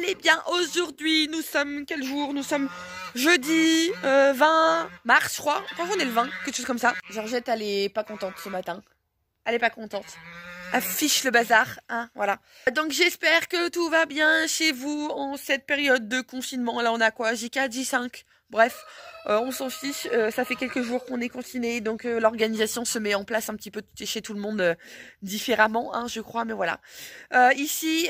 allez bien? Aujourd'hui, nous sommes quel jour? Nous sommes jeudi 20 mars, je crois. Quand on est le 20, quelque chose comme ça. Georgette, elle est pas contente ce matin. Elle est pas contente. Affiche le bazar, hein, voilà. Donc j'espère que tout va bien chez vous en cette période de confinement. Là, on a quoi? J4, J5. Bref, on s'en fiche. Ça fait quelques jours qu'on est confiné, donc l'organisation se met en place un petit peu chez tout le monde différemment, hein, je crois. Mais voilà. Ici,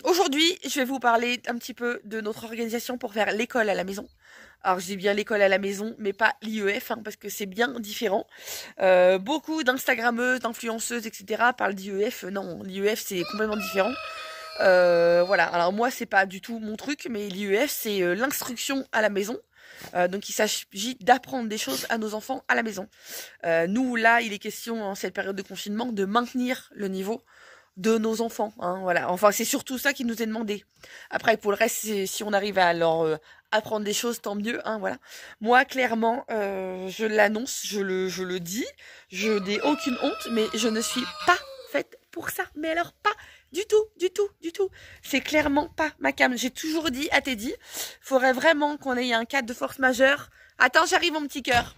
aujourd'hui, je vais vous parler un petit peu de notre organisation pour faire l'école à la maison. Alors je dis bien l'école à la maison, mais pas l'IEF, hein, parce que c'est bien différent. Beaucoup d'instagrammeuses, d'influenceuses, etc. parlent d'IEF. Non, l'IEF c'est complètement différent. Voilà, alors moi c'est pas du tout mon truc, mais l'IEF c'est l'instruction à la maison. Donc il s'agit d'apprendre des choses à nos enfants à la maison. Nous là, il est question en cette période de confinement de maintenir le niveau de nos enfants, hein, voilà. Enfin, c'est surtout ça qui nous est demandé. Après, pour le reste, si on arrive à leur apprendre des choses, tant mieux, hein, voilà. Moi, clairement, je l'annonce, je le dis, je n'ai aucune honte, mais je ne suis pas faite pour ça. Mais alors, pas du tout, du tout, du tout. C'est clairement pas ma came. J'ai toujours dit à Teddy, faudrait vraiment qu'on ait un cas de force majeure. Attends, j'arrive, mon petit cœur.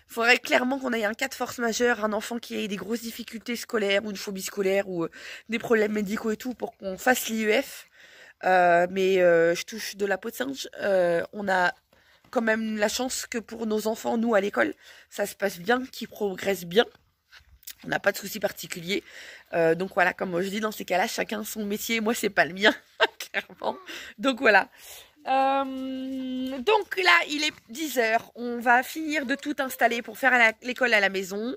Faudrait clairement qu'on ait un cas de force majeure, un enfant qui ait des grosses difficultés scolaires ou une phobie scolaire ou des problèmes médicaux et tout pour qu'on fasse l'IEF. Mais je touche de la peau de singe. On a quand même la chance que pour nos enfants, nous à l'école, ça se passe bien, qu'ils progressent bien. On n'a pas de soucis particuliers. Donc voilà, comme je dis, dans ces cas-là, chacun son métier. Moi, c'est pas le mien, clairement. Donc voilà. Donc là, il est 10h. On va finir de tout installer pour faire l'école à la maison.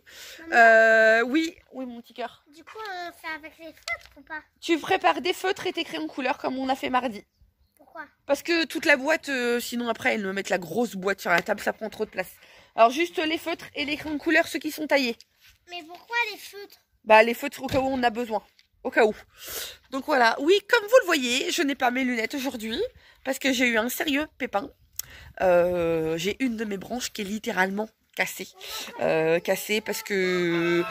Oui, mon petit cœur. Du coup, on fait avec les feutres ou pas? Tu prépares des feutres et tes crayons de couleur comme on a fait mardi. Pourquoi? Parce que toute la boîte, sinon après, elles me mettent la grosse boîte sur la table, ça prend trop de place. Alors juste les feutres et les crayons de couleur, ceux qui sont taillés. Mais pourquoi les feutres? Bah les feutres au cas où on en a besoin. Au cas où. Donc voilà, oui, comme vous le voyez, je n'ai pas mes lunettes aujourd'hui parce que j'ai eu un sérieux pépin. J'ai une de mes branches qui est littéralement cassée. Cassée parce que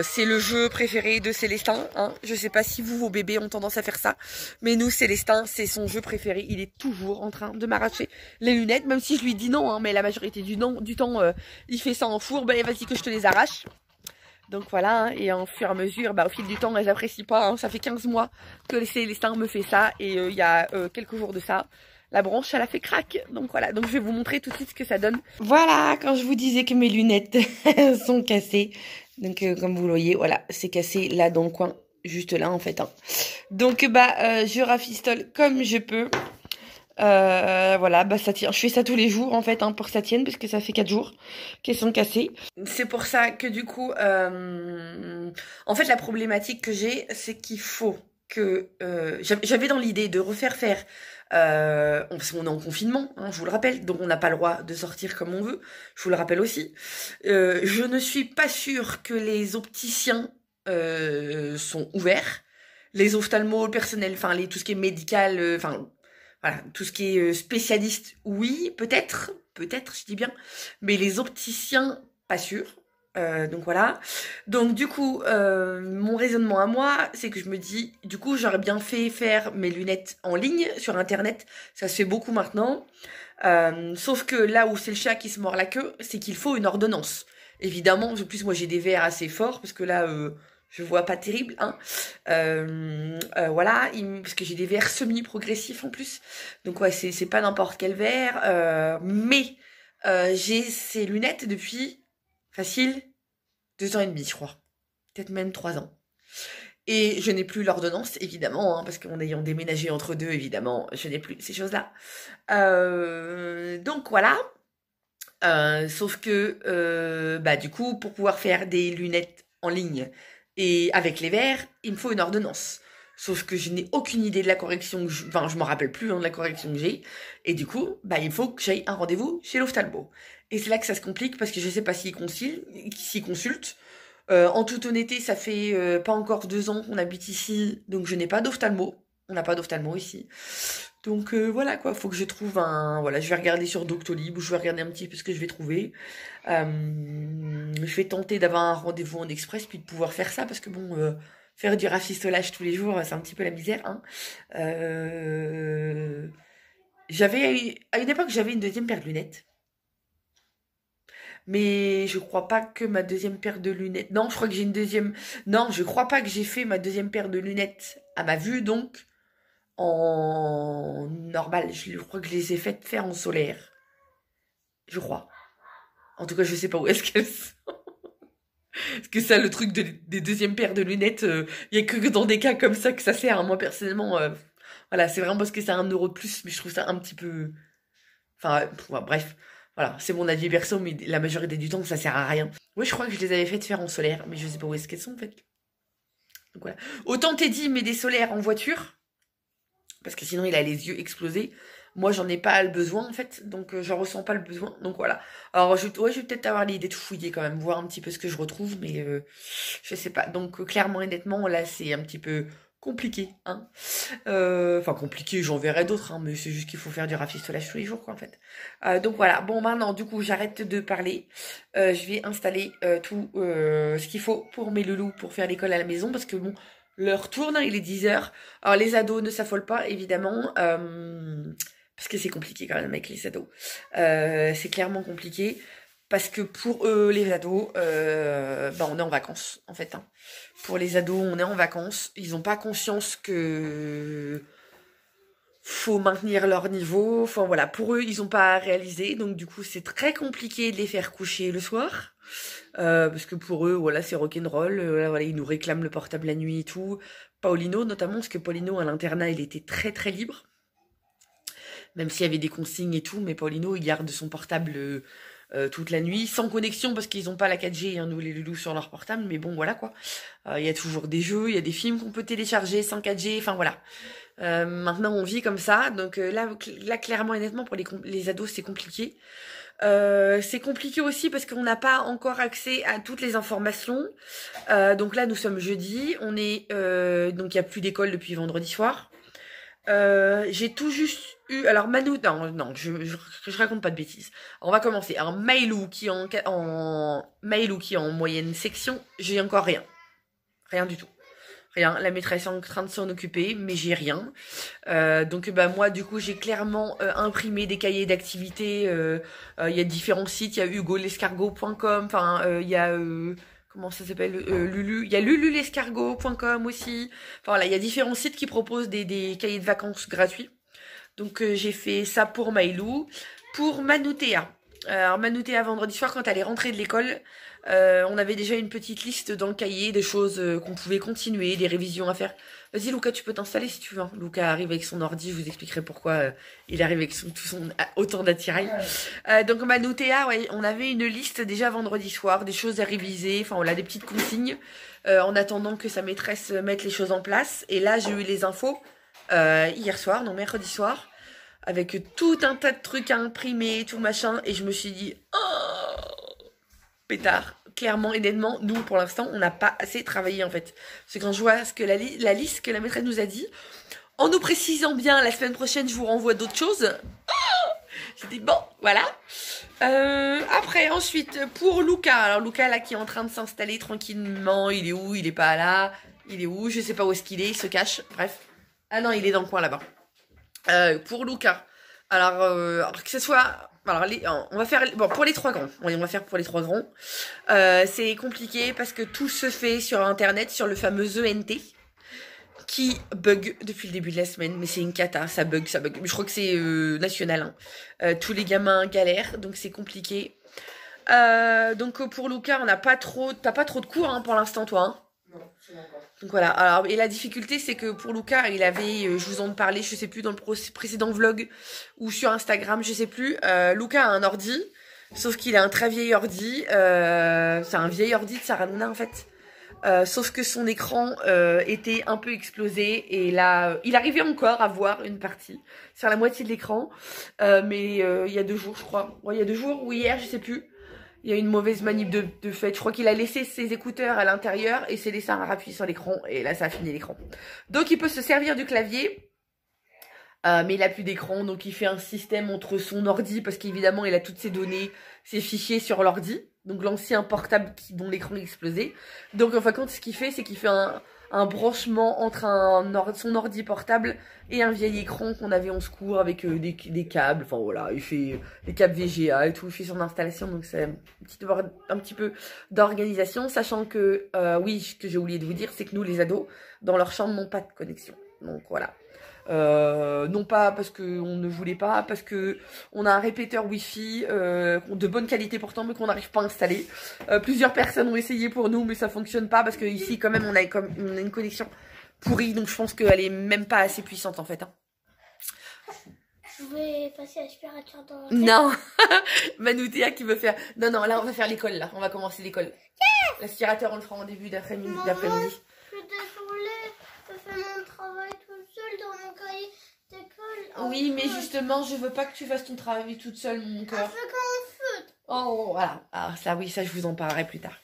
c'est le jeu préféré de Célestin. Hein. Je sais pas si vous, vos bébés, ont tendance à faire ça. Mais nous, Célestin, c'est son jeu préféré. Il est toujours en train de m'arracher les lunettes, même si je lui dis non. Hein, mais la majorité du temps, il fait ça en fourbe. Allez, vas-y que je te les arrache. Donc voilà, hein, et en fur et à mesure, au fil du temps, elles apprécient pas. Hein, ça fait 15 mois que Célestin me fait ça. Et il y a quelques jours de ça, la branche, elle a fait crack. Donc voilà, donc je vais vous montrer tout de suite ce que ça donne. Voilà, quand je vous disais que mes lunettes sont cassées. Donc comme vous le voyez, voilà, c'est cassé là dans le coin, juste là en fait. Hein. Donc je rafistole comme je peux. Voilà, ça tient. Je fais ça tous les jours en fait, hein, pour que ça tienne, parce que ça fait 4 jours qu'elles sont cassées. C'est pour ça que du coup, en fait, la problématique que j'ai, c'est qu'il faut que j'avais dans l'idée de refaire faire. Parce qu'on est en confinement, hein, je vous le rappelle, donc on n'a pas le droit de sortir comme on veut. Je vous le rappelle aussi. Je ne suis pas sûre que les opticiens sont ouverts, les ophtalmos, le personnel, enfin tout ce qui est médical, voilà, tout ce qui est spécialiste, oui, peut-être, je dis bien, mais les opticiens, pas sûr. Donc voilà. Donc du coup, mon raisonnement à moi, c'est que je me dis, du coup, j'aurais bien fait faire mes lunettes en ligne sur Internet. Ça se fait beaucoup maintenant. Sauf que là où c'est le chat qui se mord la queue, c'est qu'il faut une ordonnance. Évidemment, en plus moi j'ai des verres assez forts parce que là, je vois pas terrible, hein. Voilà, parce que j'ai des verres semi-progressifs en plus. Donc ouais, c'est pas n'importe quel verre. Mais j'ai ces lunettes depuis facile 2 ans et demi, je crois. Peut-être même 3 ans. Et je n'ai plus l'ordonnance, évidemment, hein, parce qu'en ayant déménagé entre deux, évidemment, je n'ai plus ces choses-là. Donc voilà. Sauf que, du coup, pour pouvoir faire des lunettes en ligne et avec les verres, il me faut une ordonnance. Sauf que je n'ai aucune idée de la correction que je m'en rappelle plus, hein, de la correction que j'ai. Et du coup, il faut que j'aille un rendez-vous chez l'ophtalmo. Et c'est là que ça se complique parce que je sais pas s'il consulte. En toute honnêteté, ça fait pas encore 2 ans qu'on habite ici, donc je n'ai pas d'ophtalmo. On n'a pas d'ophtalmo ici. Donc voilà quoi, faut que je trouve un... Voilà, je vais regarder sur Doctolib ou je vais regarder un petit peu ce que je vais trouver. Je vais tenter d'avoir un rendez-vous en express puis de pouvoir faire ça parce que bon, faire du rafistolage tous les jours, c'est un petit peu la misère. Hein. À une époque, j'avais une deuxième paire de lunettes. Mais je crois pas que ma deuxième paire de lunettes... Non, je crois que j'ai une deuxième... Non, je crois pas que j'ai fait ma deuxième paire de lunettes à ma vue, donc en normal. Je crois que je les ai faites faire en solaire. Je crois. En tout cas, je sais pas où est-ce qu'elles sont. Parce que ça, le truc des deuxièmes paires de lunettes, il y a que dans des cas comme ça que ça sert. Moi, personnellement, voilà, c'est vraiment parce que c'est 1 euro de plus, mais je trouve ça un petit peu... Enfin, bref. Voilà, c'est mon avis perso, mais la majorité du temps, ça sert à rien. Oui, je crois que je les avais faites faire en solaire, mais je sais pas où est-ce qu'elles sont, en fait. Donc voilà. Autant Teddy met des solaires en voiture, parce que sinon il a les yeux explosés. Moi, j'en ai pas le besoin, en fait, donc j'en ressens pas le besoin. Donc voilà. Alors, je vais peut-être avoir l'idée de fouiller quand même, voir un petit peu ce que je retrouve, mais je sais pas. Donc, clairement et nettement, là, c'est un petit peu compliqué, hein. Enfin, compliqué, j'en verrai d'autres, hein, mais c'est juste qu'il faut faire du rafistolage tous les jours, quoi, en fait. Donc voilà. Bon, maintenant, du coup, j'arrête de parler. Je vais installer tout ce qu'il faut pour mes loulous pour faire l'école à la maison, parce que bon, l'heure tourne, hein, il est 10h. Alors, les ados ne s'affolent pas, évidemment, parce que c'est compliqué quand même avec les ados. C'est clairement compliqué. Parce que pour eux, les ados, on est en vacances, en fait. Hein. Pour les ados, on est en vacances. Ils n'ont pas conscience que faut maintenir leur niveau. Enfin voilà, pour eux, ils n'ont pas réalisé. Donc du coup, c'est très compliqué de les faire coucher le soir. Parce que pour eux, voilà, c'est rock'n'roll. Voilà, ils nous réclament le portable la nuit et tout. Paulino, notamment, parce que Paulino, à l'internat, il était très très libre. Même s'il y avait des consignes et tout, mais Paulino, il garde son portable... toute la nuit, sans connexion parce qu'ils n'ont pas la 4G, hein, nous les loulous sur leur portable, mais bon voilà quoi. Il y a toujours des jeux, il y a des films qu'on peut télécharger sans 4G, enfin voilà. Maintenant on vit comme ça, donc là clairement et honnêtement pour les ados c'est compliqué. C'est compliqué aussi parce qu'on n'a pas encore accès à toutes les informations. Donc là nous sommes jeudi, on est donc il n'y a plus d'école depuis vendredi soir. J'ai tout juste eu... Alors Manu... Non, je raconte pas de bêtises. Alors, on va commencer. Alors Mailou qui est en moyenne section, j'ai encore rien. Rien du tout. Rien. La maîtresse est en train de s'en occuper, mais j'ai rien. Donc moi du coup j'ai clairement imprimé des cahiers d'activités. Il y a différents sites. Il y a hugolescargot.com. Enfin il y a... comment ça s'appelle, Lulu, il y a lululescargot.com aussi. Enfin voilà, il y a différents sites qui proposent des cahiers de vacances gratuits. Donc j'ai fait ça pour Mailou. Pour Manoutéa. Alors Manoutéa vendredi soir quand elle est rentrée de l'école, on avait déjà une petite liste dans le cahier des choses qu'on pouvait continuer, des révisions à faire. Vas-y Lucas, tu peux t'installer si tu veux. Hein. Lucas arrive avec son ordi, je vous expliquerai pourquoi il arrive avec autant d'attirail. Donc Manoutéa, ouais, on avait une liste déjà vendredi soir, des choses à réviser, enfin voilà, des petites consignes, en attendant que sa maîtresse mette les choses en place. Et là j'ai eu les infos hier soir, donc mercredi soir, avec tout un tas de trucs à imprimer, tout machin, et je me suis dit, oh, pétard. Clairement et nettement, nous pour l'instant on n'a pas assez travaillé en fait. Parce que quand je vois ce que la liste que la maîtresse nous a dit, en nous précisant bien la semaine prochaine je vous renvoie d'autres choses. Oh, j'ai dit bon voilà. Après ensuite pour Lucas, alors Lucas là qui est en train de s'installer tranquillement, il est où? Il est pas là. Il est où? Je sais pas où est-ce qu'il est, il se cache, bref. Ah non il est dans le coin là-bas. Pour Lucas, alors que ce soit... Alors, on va faire... Bon, pour les 3 grands. Oui, on va faire pour les 3 grands. C'est compliqué parce que tout se fait sur Internet, sur le fameux ENT, qui bug depuis le début de la semaine. Mais c'est une cata, ça bug. Je crois que c'est national. Hein. Tous les gamins galèrent, donc c'est compliqué. Donc pour Lucas, t'as pas trop de cours hein, pour l'instant, toi. Hein. Non, c'est d'accord. Donc voilà, alors, et la difficulté c'est que pour Lucas, il avait, je vous en parlais, je sais plus, dans le précédent vlog ou sur Instagram, je sais plus, Lucas a un ordi, sauf qu'il a un très vieil ordi, c'est un vieil ordi de Sarah Luna en fait, sauf que son écran était un peu explosé et là, il arrivait encore à voir une partie sur la moitié de l'écran, mais il y a 2 jours je crois, ouais, il y a 2 jours ou hier, je sais plus. Il y a une mauvaise manip de fait. Je crois qu'il a laissé ses écouteurs à l'intérieur et s'est laissé un appui sur l'écran. Et là, ça a fini l'écran. Donc, il peut se servir du clavier. Mais il n'a plus d'écran. Donc, il fait un système entre son ordi. Parce qu'évidemment, il a toutes ses données, ses fichiers sur l'ordi. Donc, l'ancien portable dont l'écran est explosé. Donc, en fin de compte, ce qu'il fait, c'est qu'il fait un branchement entre son ordi portable et un vieil écran qu'on avait en secours avec des câbles. Enfin voilà, il fait des câbles VGA et tout, il fait son installation. Donc c'est un petit peu d'organisation. Sachant que, oui, ce que j'ai oublié de vous dire, c'est que nous les ados, dans leur chambre, n'ont pas de connexion. Donc voilà. Non pas parce qu'on ne voulait pas, parce que on a un répéteur wifi de bonne qualité pourtant mais qu'on n'arrive pas à installer. Plusieurs personnes ont essayé pour nous mais ça fonctionne pas parce que ici quand même on a une connexion pourrie, donc je pense qu'elle est même pas assez puissante en fait. Hein. Je vais passer l'aspirateur dans la tête. Non. Manoutéa qui veut faire. Non, là on va faire l'école là, on va commencer l'école. Yes. L'aspirateur on le fera en début d'après-midi. Je suis désolée, je fais mon travail tout seul dans mon cahier d'école. Oui, mais justement, je veux pas que tu fasses ton travail toute seule, mon cœur. Un peu comme foot. Oh, voilà. Ah, ça, oui, ça, je vous en parlerai plus tard.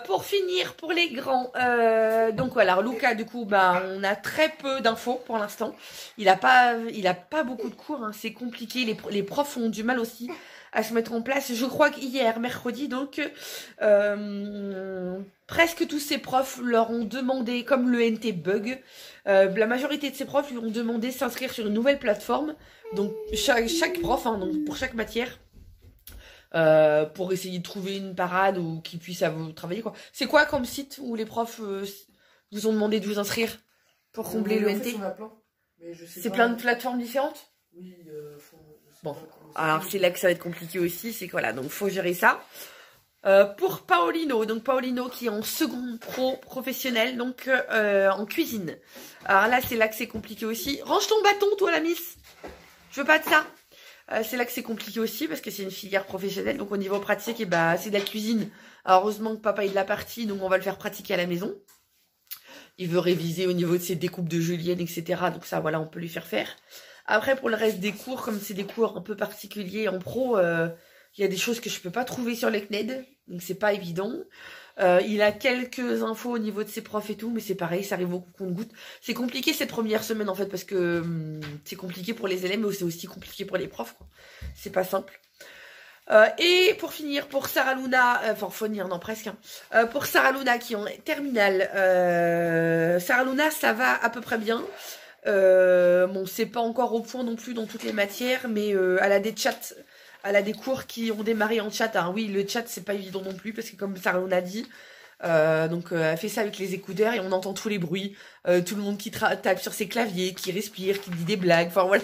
Pour finir, pour les grands, donc voilà, Lucas, du coup, bah, on a très peu d'infos pour l'instant. Il a pas beaucoup de cours, hein, c'est compliqué. Les profs ont du mal aussi à se mettre en place. Je crois qu'hier, mercredi, donc, presque tous ces profs leur ont demandé, comme le NT Bug, la majorité de ces profs lui ont demandé de s'inscrire sur une nouvelle plateforme. Donc, chaque prof, hein, donc pour chaque matière. Pour essayer de trouver une parade ou qui puisse travailler quoi. C'est quoi comme site où les profs vous ont demandé de vous inscrire pour combler le NT? C'est plein de plateformes différentes? Oui, bon, alors c'est là que ça va être compliqué aussi, c'est que voilà, donc faut gérer ça. Pour Paolino, donc Paolino qui est en seconde professionnel, donc en cuisine. Alors là c'est là que c'est compliqué aussi. Range ton bâton toi la miss. Je veux pas de ça. C'est là que c'est compliqué aussi parce que c'est une filière professionnelle. Donc au niveau pratique, et bah, c'est de la cuisine. Alors heureusement que papa est de la partie, donc on va le faire pratiquer à la maison. Il veut réviser au niveau de ses découpes de julienne, etc. Donc ça, voilà, on peut lui faire faire. Après, pour le reste des cours, comme c'est des cours un peu particuliers en pro, il y a des choses que je peux pas trouver sur les CNED. Donc c'est pas évident. Il a quelques infos au niveau de ses profs et tout, mais c'est pareil, ça arrive au compte-goutte. C'est compliqué cette première semaine en fait, parce que c'est compliqué pour les élèves, mais c'est aussi compliqué pour les profs, quoi. C'est pas simple. Et pour finir, pour Sarah Luna, enfin finir, non presque, hein. Pour Sarah Luna qui est en terminale, Sarah Luna ça va à peu près bien. Bon, c'est pas encore au point non plus dans toutes les matières, mais elle a des chats. Elle a des cours qui ont démarré en chat. Hein. Oui, le chat, c'est pas évident non plus, parce que comme Sarah on a dit, donc elle fait ça avec les écouteurs et on entend tous les bruits. Tout le monde qui tape sur ses claviers, qui respire, qui dit des blagues. Enfin voilà,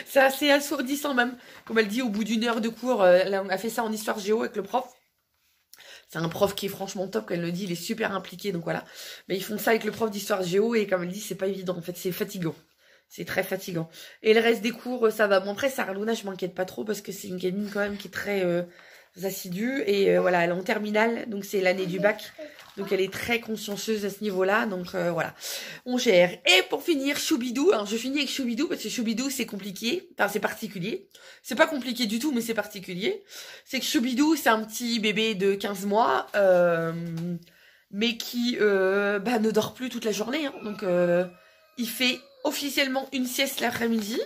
c'est assez assourdissant même. Comme elle dit, au bout d'une heure de cours, elle a fait ça en histoire géo avec le prof. C'est un prof qui est franchement top, comme elle le dit, il est super impliqué, donc voilà. Mais ils font ça avec le prof d'histoire géo et comme elle dit, c'est pas évident. En fait, c'est fatigant. C'est très fatigant. Et le reste des cours, ça va. Bon, après, Sarah Luna, je m'inquiète pas trop parce que c'est une gamine quand même qui est très assidue. Et voilà, elle est en terminale, donc c'est l'année du bac. Donc elle est très consciencieuse à ce niveau-là. Donc voilà, on gère. Et pour finir, Choubidou. Alors je finis avec Choubidou parce que Choubidou, c'est compliqué. Enfin, c'est particulier. C'est pas compliqué du tout, mais c'est particulier. C'est que Choubidou, c'est un petit bébé de 15 mois, mais qui ne dort plus toute la journée. Hein. Donc il fait officiellement une sieste l'après-midi.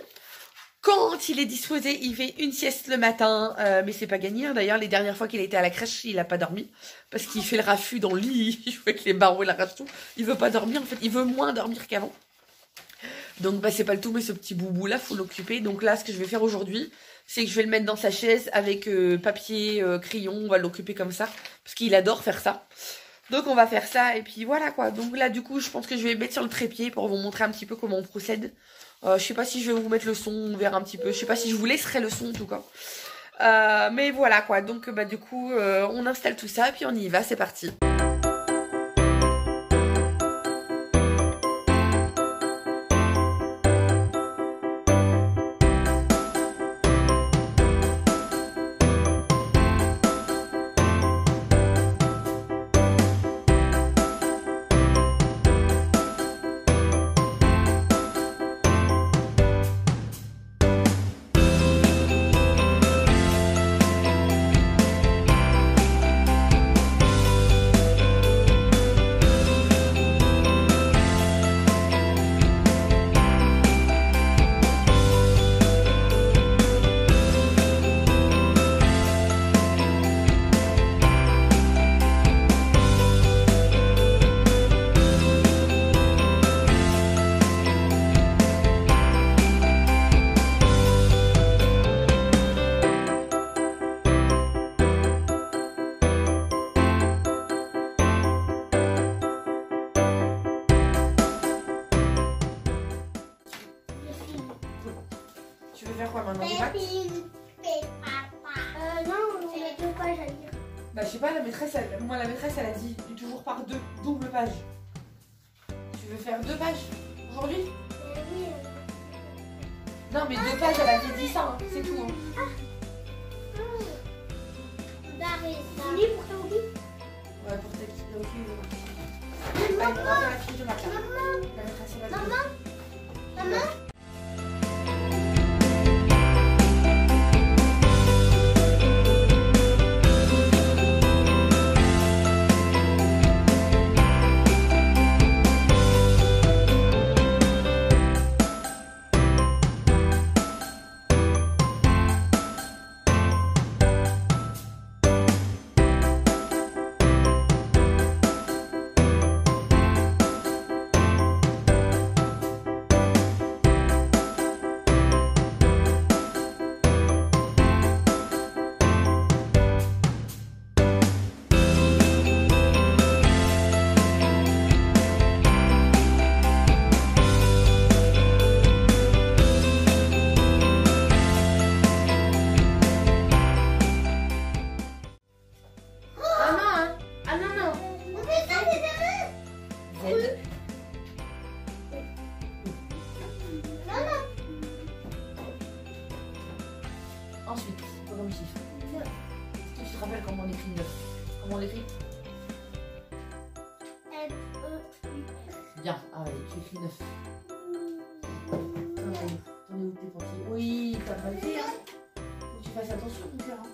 Quand il est disposé, il fait une sieste le matin, mais c'est pas gagné. Hein. D'ailleurs, les dernières fois qu'il a été à la crèche, il a pas dormi parce qu'il fait le raffut dans le lit. Il fait avec les barreaux et la rage tout. Il veut pas dormir. En fait, il veut moins dormir qu'avant. Donc, bah, c'est pas le tout, mais ce petit boubou là, faut l'occuper. Donc là, ce que je vais faire aujourd'hui, c'est que je vais le mettre dans sa chaise avec papier, crayon. On va l'occuper comme ça parce qu'il adore faire ça. Donc on va faire ça et puis voilà quoi. Donc là du coup je pense que je vais mettre sur le trépied pour vous montrer un petit peu comment on procède. Je sais pas si je vais vous mettre le son, on verra un petit peu. Je sais pas si je vous laisserai le son en tout cas. Mais voilà quoi. Donc bah du coup on installe tout ça et puis on y va, c'est parti. Tu veux faire quoi maintenant, des maths? Non, on a 2 pages à lire. Bah je sais pas, la maîtresse, elle a dit toujours par 2, double page. Tu veux faire 2 pages aujourd'hui? Oui. Non mais 2 pages, elle avait dit ça, hein, c'est tout. Hein. Fini pour ton lit? Ouais, pour ta petite ok. Allez, on va faire la fiche de maths. La maîtresse, elle a dit. Maman? Ensuite, quoi comme chiffre? Est-ce que tu te rappelles comment on écrit 9? Comment on l'écrit? Bien, ah ouais, tu écris 9. T'en es où tes pensées? Oui, t'as pas le fait, hein? Faut que tu fasses attention, mon cœur. Hein?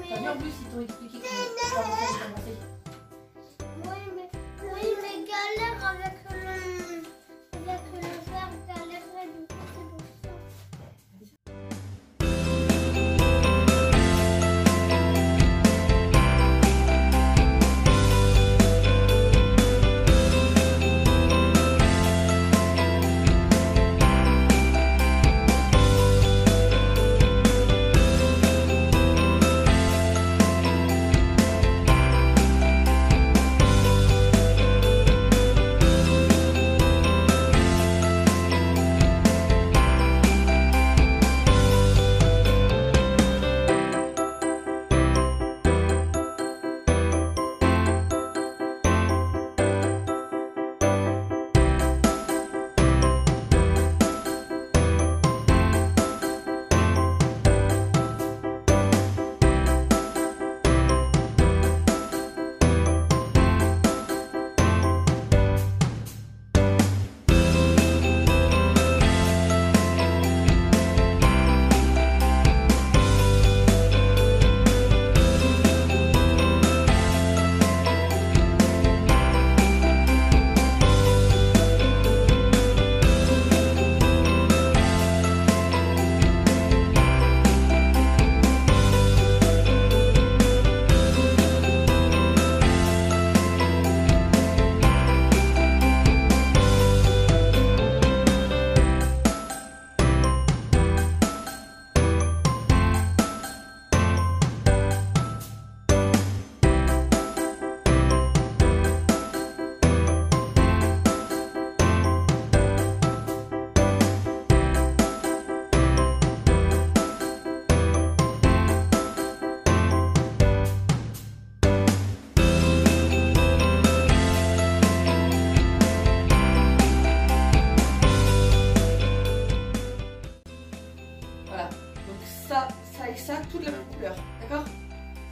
T'as vu en plus, ils t'ont expliqué comment ça a commencé. Oui, mais galère avec le verbe galère, du coup, c'est pour ça. avec ça, toutes la même couleur, d'accord?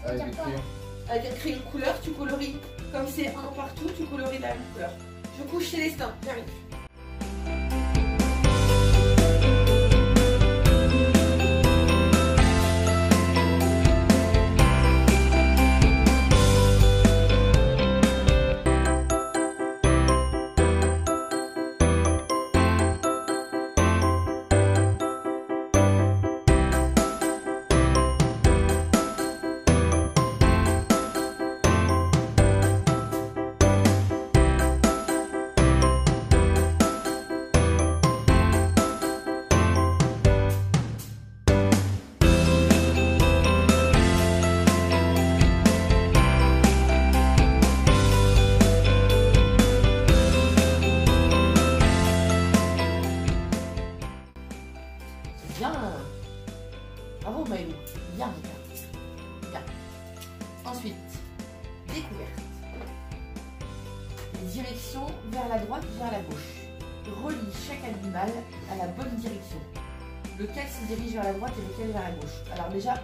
Avec le crayon. Avec un crayon couleur, tu coloris, comme c'est un partout, tu coloris la même couleur. Je couche Célestin, j'arrive. Bien. Bravo Maëlou. Bien, bien. Bien. Ensuite, découverte. Les directions vers la droite, vers la gauche. Relie chaque animal à la bonne direction. Lequel se dirige vers la droite et lequel vers la gauche. Alors déjà,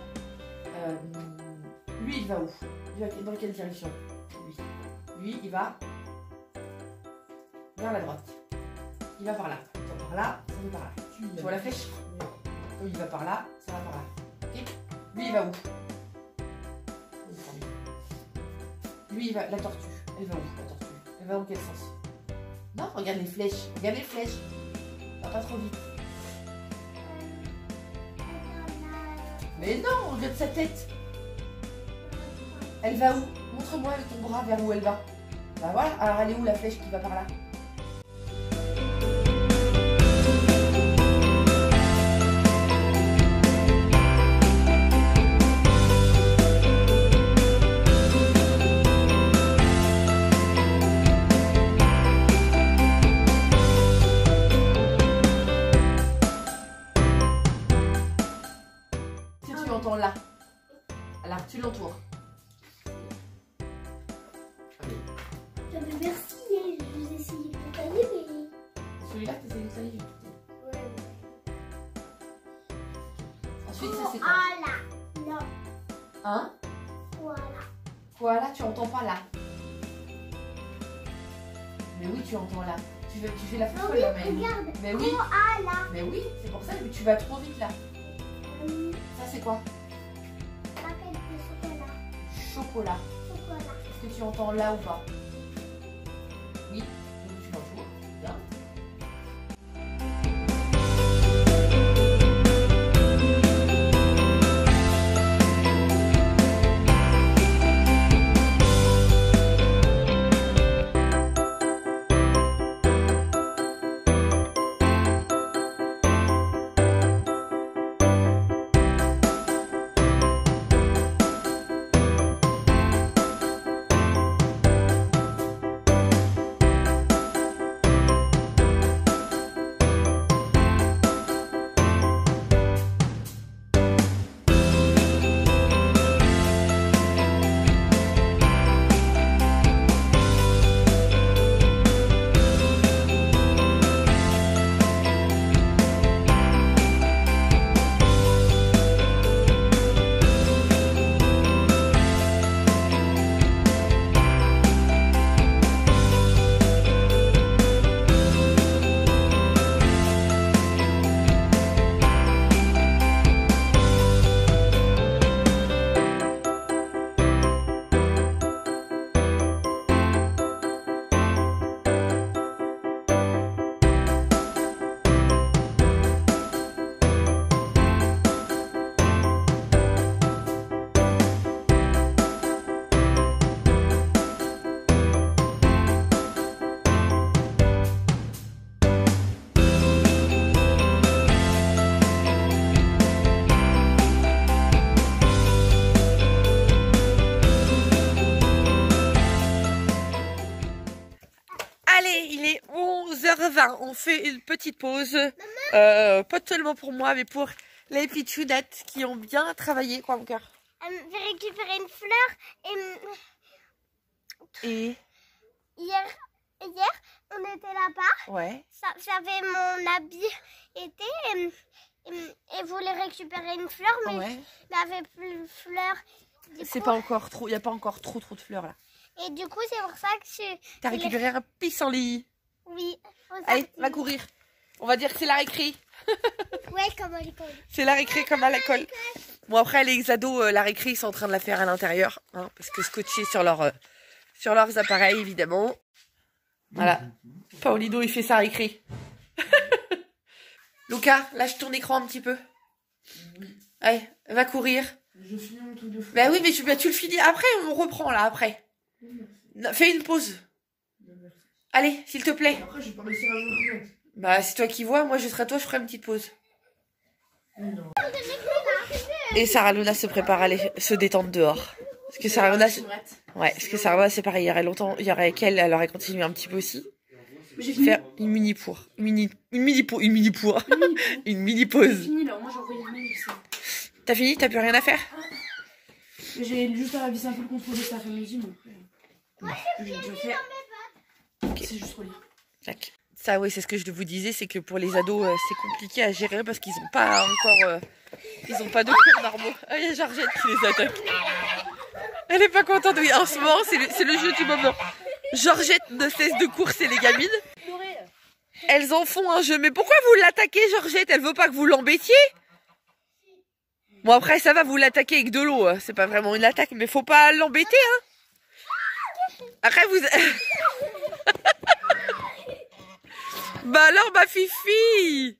lui il va où? Il va dans quelle direction? Lui il va vers la droite. Il va par là. Ça va par là, ça va par là. Tu vois la flèche? Comme il va par là, ça va par là. Ok? Lui il va où? Lui il va. La tortue. Elle va où la tortue? Elle va dans quel sens? Non, regarde les flèches. Regarde les flèches. Va pas trop vite. Mais non, regarde sa tête. Elle va où? Montre-moi avec ton bras vers où elle va. Bah voilà, alors elle est où la flèche qui va par là? Si tu entends là, alors tu l'entoures. Merci, je vous ai essayé de tailler, mais... Celui-là, tu essayes de tailler. Ouais. Ensuite, ça c'est quoi? Voilà. Non. Hein? Voilà. Voilà, tu entends pas là. Mais oui, tu entends là. Tu fais la Ah folle oui, là, mais regarde. Mais oui. Voilà. Mais oui, c'est pour ça que tu vas trop vite là. Ça c'est quoi? Paquet de chocolat. Chocolat. Chocolat. Est-ce que tu entends là ou pas? Oui, donc tu l'entoures. Bien. Allez, il est 11h20. On fait une petite pause. Pas seulement pour moi, mais pour les pitchounettes qui ont bien travaillé, quoi, mon cœur. J'ai récupéré une fleur Et hier, on était là-bas. ouais. J'avais mon habit été et voulais récupérer une fleur, mais Ouais. il n'y avait plus de fleurs. C'est pas encore trop. Il n'y a pas encore trop de fleurs là. Et du coup, c'est pour ça que T'as récupéré un pissenlit. Oui. Allez, va courir. On va dire que c'est la récré. Ouais, comme à l'école. C'est la récré comme à l'école. Bon, après, les ados, la récré, ils sont en train de la faire à l'intérieur. Hein, parce que scotchés sur leurs appareils, évidemment. Voilà. Paulino, il fait sa récré. Luca, lâche ton écran un petit peu. Allez, va courir. Je finis mon truc de fou. Bah oui, mais tu le finis après, on reprend là, après. Non, fais une pause. Allez, s'il te plaît. Après, j'ai pas réussi à jouer au Bah, c'est toi qui vois, moi je serai toi, je ferai une petite pause. Non. Et Sarah Luna se prépare à aller se détendre dehors. Parce que Sarah Luna, ouais, parce que Sarah Luna, c'est pareil, il y aurait longtemps, il y aurait qu'elle, elle aurait continué un petit peu aussi. J'ai fini. Faire une mini pause. Fini, alors moi T'as fini? T'as plus rien à faire? J'ai juste à visser un peu le contrôle de cet après-midi, mais après. J'ai déjà fait. Okay. C'est juste relire. Tac. Ça, oui, c'est ce que je vous disais, c'est que pour les ados, c'est compliqué à gérer parce qu'ils n'ont pas encore. Ils n'ont pas de cours normaux. Ah, il y a Georgette qui les attaque. Elle est pas contente. Oui, en ce moment, c'est le jeu du moment. Georgette ne cesse de courser les gamines. Elles en font un jeu. Mais pourquoi vous l'attaquez, Georgette? Elle veut pas que vous l'embêtiez? Bon, après, ça va, vous l'attaquez avec de l'eau. C'est pas vraiment une attaque, mais faut pas l'embêter, hein. Après, vous... Bah alors, ma fifi,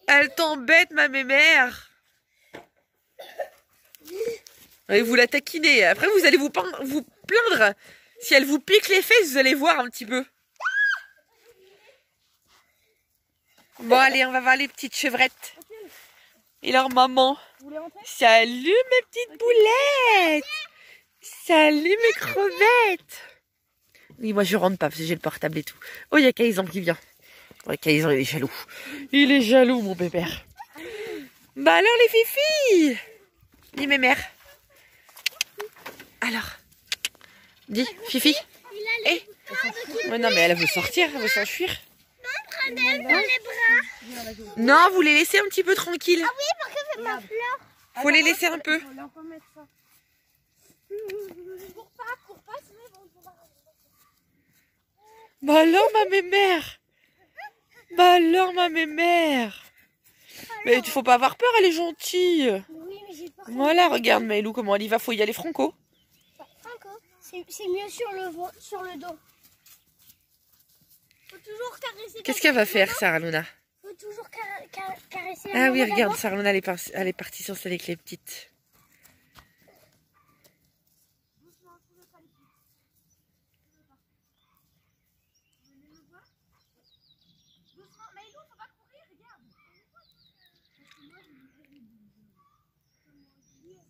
elle t'embête, ma mémère. Et vous la taquinez. Après, vous allez vous plaindre. Si elle vous pique les fesses, vous allez voir un petit peu. Bon, allez, on va voir les petites chevrettes. Et leur maman. Salut, mes petites boulettes. Salut, mes crevettes. Oui, moi je rentre pas parce que j'ai le portable et tout. Oh, il y a Kaysan qui vient. Ouais, Kaysan, il est jaloux. Il est jaloux, mon pépère. Bah alors, les fifis. Dis mes mères. Alors. Dis, fifi. Eh. Oh, non, mais elle veut sortir, elle veut s'enfuir. Dans les bras. Non, vous les laissez un petit peu tranquilles. Ah oui, parce que c'est ma fleur. Faut les laisser un peu. Bah alors, ma mémère. Bah alors, ma mémère. Mais il faut pas avoir peur, elle est gentille. Oui, mais j'ai pas. Voilà, regarde Maëlou comment elle y va, faut y aller franco. Franco, c'est mieux sur le dos. Faut toujours caresser. Qu'est-ce qu'elle va faire, Sarah Luna? Faut toujours caresser. Ah oui, regarde, Sarah Luna, elle est partie sur celle avec les petites.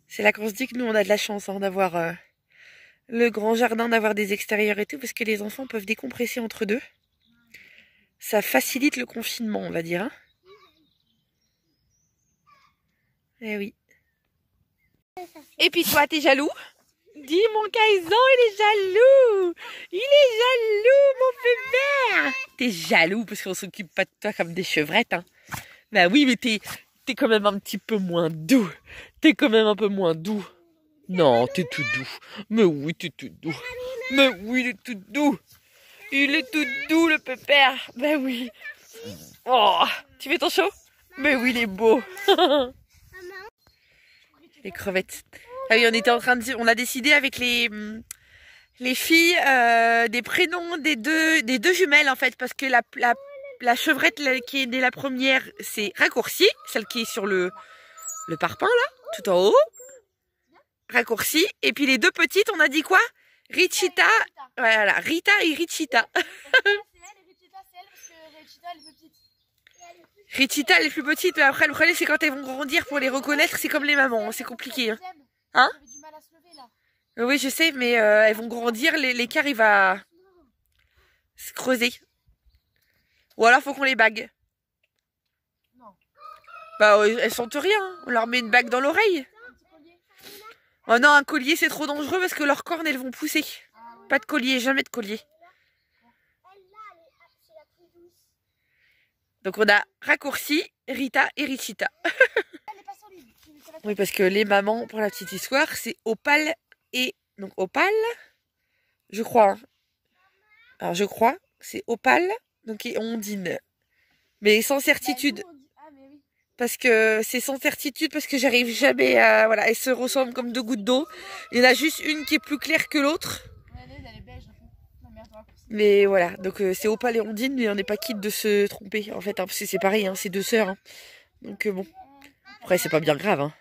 C'est là qu'on se dit que nous, on a de la chance hein, d'avoir le grand jardin, d'avoir des extérieurs et tout, parce que les enfants peuvent décompresser entre deux. Ça facilite le confinement, on va dire. Hein. Eh oui. Et puis toi, t'es jaloux? Dis, mon Kaysan, il est jaloux! Il est jaloux, mon pépère! T'es jaloux parce qu'on s'occupe pas de toi comme des chevrettes, hein? Bah oui, mais t'es quand même un petit peu moins doux. T'es quand même un peu moins doux. Non, t'es tout doux. Mais oui, t'es tout doux. Mais oui, il est tout doux. Il est tout doux, le pépère. Ben oui. Oh, tu fais ton show? Mais oui, il est beau. Les crevettes. Ah oui, on était en train de dire, on a décidé avec les filles des prénoms des deux jumelles en fait, parce que la chevrette qui est née la première, c'est Raccourci, celle qui est sur le parpaing là, tout en haut. Raccourci. Et puis les deux petites, on a dit quoi? Richita. Voilà, Rita et Richita. Richita, elle est plus petite, mais après le problème c'est quand elles vont grandir pour les reconnaître, c'est comme les mamans, c'est compliqué. Hein? Oui, je sais, mais elles vont grandir, l'écart il va se creuser. Ou alors faut qu'on les bague. Bah elles sentent rien, hein. On leur met une bague dans l'oreille. Oh non, un collier c'est trop dangereux parce que leurs cornes elles vont pousser. Pas de collier, jamais de collier. Donc on a Raccourci, Rita et Richita. Oui, parce que les mamans, pour la petite histoire, c'est Opale et... Donc Opale, je crois. Hein. Alors je crois, c'est Opale, donc et Ondine. Mais sans certitude. Parce que c'est sans certitude, parce que j'arrive jamais à... Voilà, elles se ressemblent comme deux gouttes d'eau. Il y en a juste une qui est plus claire que l'autre. Mais voilà, donc c'est Opale et Ondine, mais on n'est pas quitte de se tromper, en fait, hein, parce que c'est pareil, hein, c'est deux sœurs. Hein. Donc bon, après c'est pas bien grave, hein.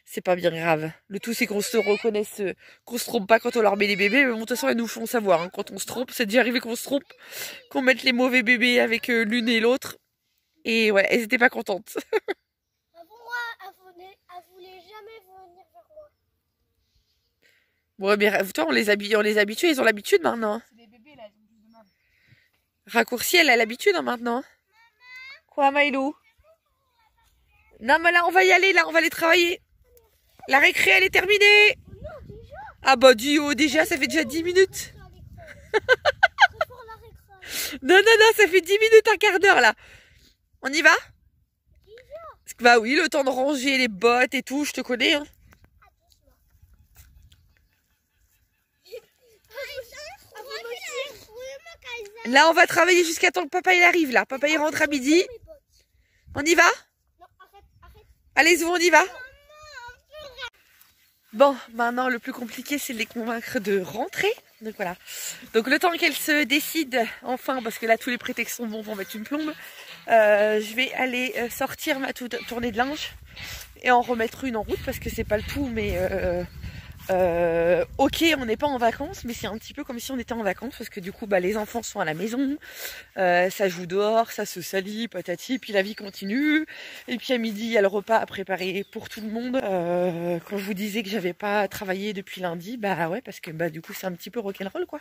C'est pas bien grave. Le tout c'est qu'on se reconnaisse, qu'on se trompe pas quand on leur met les bébés, mais bon, de toute façon elles nous font savoir, hein, quand on se trompe, c'est déjà arrivé qu'on se trompe, qu'on mette les mauvais bébés avec l'une et l'autre, et ouais, elles étaient pas contentes. Elle voulait jamais venir vers moi. Bon, mais toi on les habitue, ils ont l'habitude maintenant. Hein. Raccourci, elle a l'habitude hein, maintenant. Quoi, Maïlou? Non, mais là, on va y aller, là, on va aller travailler. La récré, elle est terminée. Ah bah, déjà, ça fait déjà 10 minutes. Non, ça fait 10 minutes, un quart d'heure, là. On y va? Bah oui, le temps de ranger les bottes et tout, je te connais, hein. Là, on va travailler jusqu'à temps que papa il arrive, là. Papa il rentre à midi. On y va? Allez, on y va. Bon, maintenant, le plus compliqué, c'est de les convaincre de rentrer. Donc voilà. Donc le temps qu'elles se décident, enfin, parce que là, tous les prétextes sont bons pour mettre une plombe, je vais aller sortir ma tournée de linge et en remettre une en route parce que c'est pas le tout, mais ok, on n'est pas en vacances, mais c'est un petit peu comme si on était en vacances parce que du coup, bah, les enfants sont à la maison, ça joue dehors, ça se salit, patati, puis la vie continue. Et puis à midi, il y a le repas à préparer pour tout le monde. Quand je vous disais que j'avais pas travaillé depuis lundi, bah ouais, parce que bah du coup, c'est un petit peu rock'n'roll, quoi.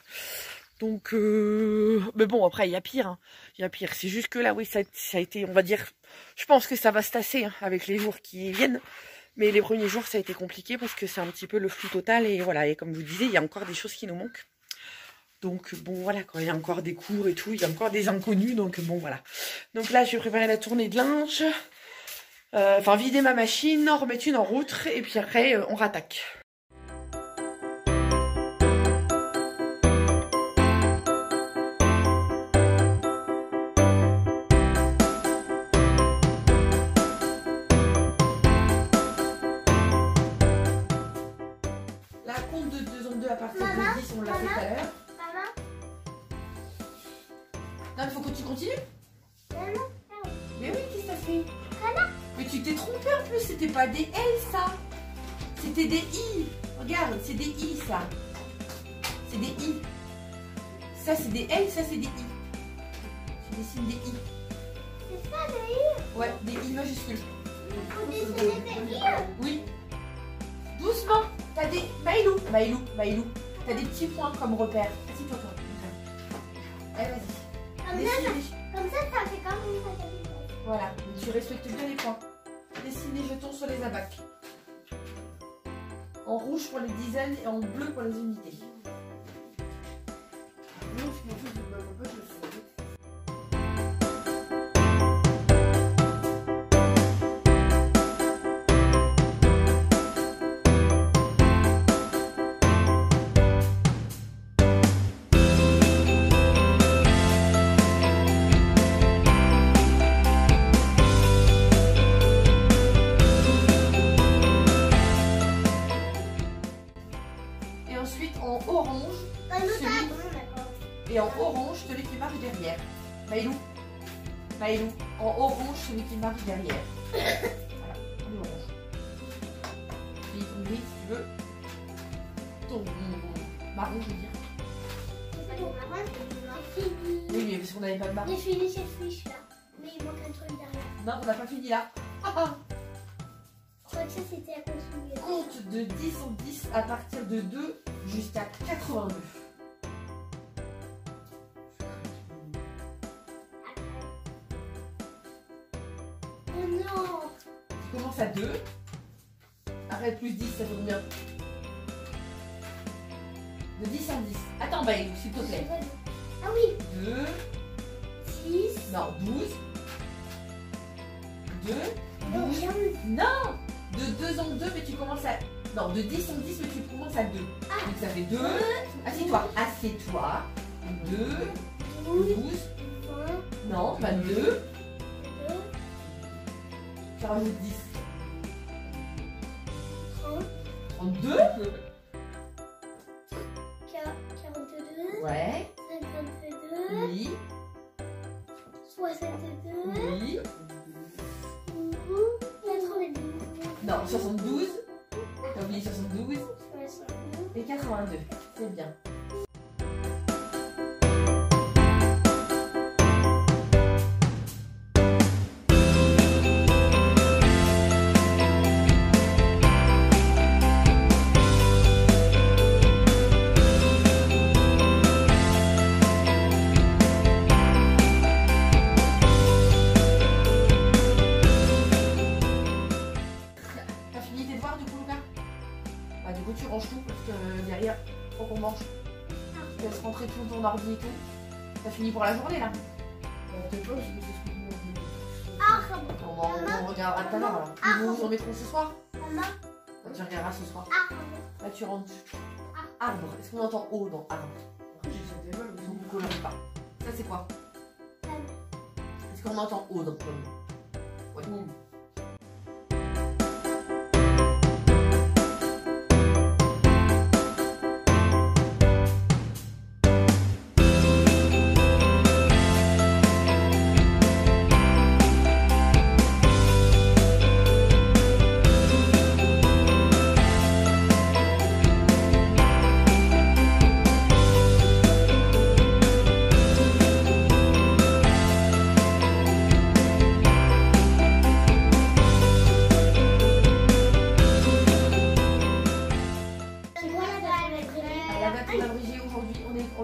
Donc, mais bon, après, il y a pire, hein. Il y a pire. C'est juste que là, oui, ça a été, on va dire, je pense que ça va se tasser hein, avec les jours qui viennent. Mais les premiers jours, ça a été compliqué parce que c'est un petit peu le flou total. Et voilà, et comme je vous disais, il y a encore des choses qui nous manquent. Donc bon, voilà, quoi. Il y a encore des cours et tout. Il y a encore des inconnus. Donc bon, voilà. Donc là, je vais préparer la tournée de linge. Enfin, vider ma machine, en remettre une en route. Et puis après, on rattaque. À partir de 10, on l'a fait tout à l'heure. Non, il faut que tu continues. Mais oui, qu'est-ce que t'as fait? Mais tu t'es trompé en plus, c'était pas des L ça. C'était des I. Regarde, c'est des I ça. C'est des I. Ça c'est des L, ça c'est des I. Tu dessines des I. C'est ça des I? Ouais, des I majuscules. Faut dessiner des I? Oui. Doucement. T'as des... Maïlou. T'as des petits points comme repère. Assis-toi, toi. Allez, vas-y. Comme ça, ça fait comme une fatalité. Voilà. Tu respectes bien les points. Dessine les jetons sur les abacs. En rouge pour les dizaines et en bleu pour les unités. Et en orange, celui qui marche derrière. Maïlou. En orange, celui qui marche derrière. Voilà, en orange. Et ton gris, si tu veux. Ton marron, je veux dire. C'est pas ton marron, c'est ton marron. Oui, mais parce qu'on n'avait pas de marron. J'ai fini cette fiche là. Mais il manque un truc derrière. Non, on n'a pas fini là. Je crois que ça c'était à construire. Compte de 10 en 10 à partir de 2 jusqu'à 82. Oh non! Tu commences à 2. Arrête, plus 10, ça fait combien? De 10 en 10. Attends, Baïlou, s'il te plaît. Ah oui! 2. 6. Non, 12. 2. Non, 12. Non! De 2 en 2, mais tu commences à... Non, de 10 en 10, mais tu commences à 2. Ah. Donc ça fait 2. Assieds-toi. Assieds-toi. 2. 12. 20. Non, 22. 2. Tu rajoutes 10. 30. 32. 42. Ouais. 52. Oui. 62. Oui. 92. Non, 72. T'as oublié 72. 62. Et 82. C'est bien. mange. Tu laisses rentrer tout ton ordi et tout. T'as fini pour la journée là? Peut-être pas, c'est On regardera tout à l'heure alors. Nous nous en mettrons ce soir? Maman. Tu regarderas ce soir. Là tu rentres. Ah. Arbre. Est-ce qu'on entend O dans arbre? On ne colore pas. Ça c'est quoi? Est-ce qu'on entend O dans pomme? Ouais.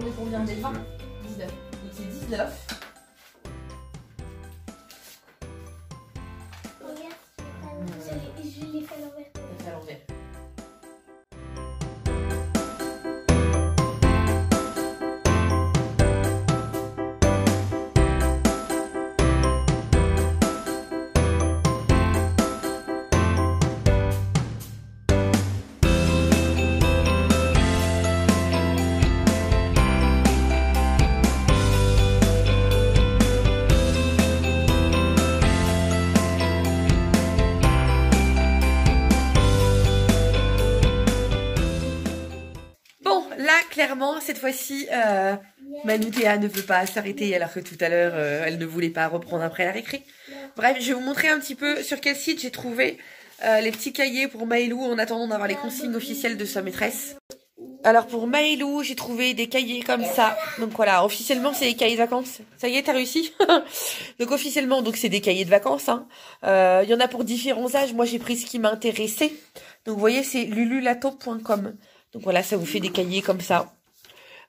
On est combien? On est 20? 19. Donc c'est 19. Je l'ai fait à l'envers. On fait à l'envers. Clairement, cette fois-ci, Manoutéa ne veut pas s'arrêter alors que tout à l'heure, elle ne voulait pas reprendre après la récré. Bref, je vais vous montrer un petit peu sur quel site j'ai trouvé les petits cahiers pour Maëlou en attendant d'avoir les consignes officielles de sa maîtresse. Alors pour Maëlou, j'ai trouvé des cahiers comme ça. Donc voilà, officiellement c'est des cahiers de vacances. Ça y est, t'as réussi. Donc officiellement, donc c'est des cahiers de vacances. Hein. Y en a pour différents âges. Moi j'ai pris ce qui m'intéressait. Donc vous voyez, c'est lululato.com. Donc voilà, ça vous fait des cahiers comme ça.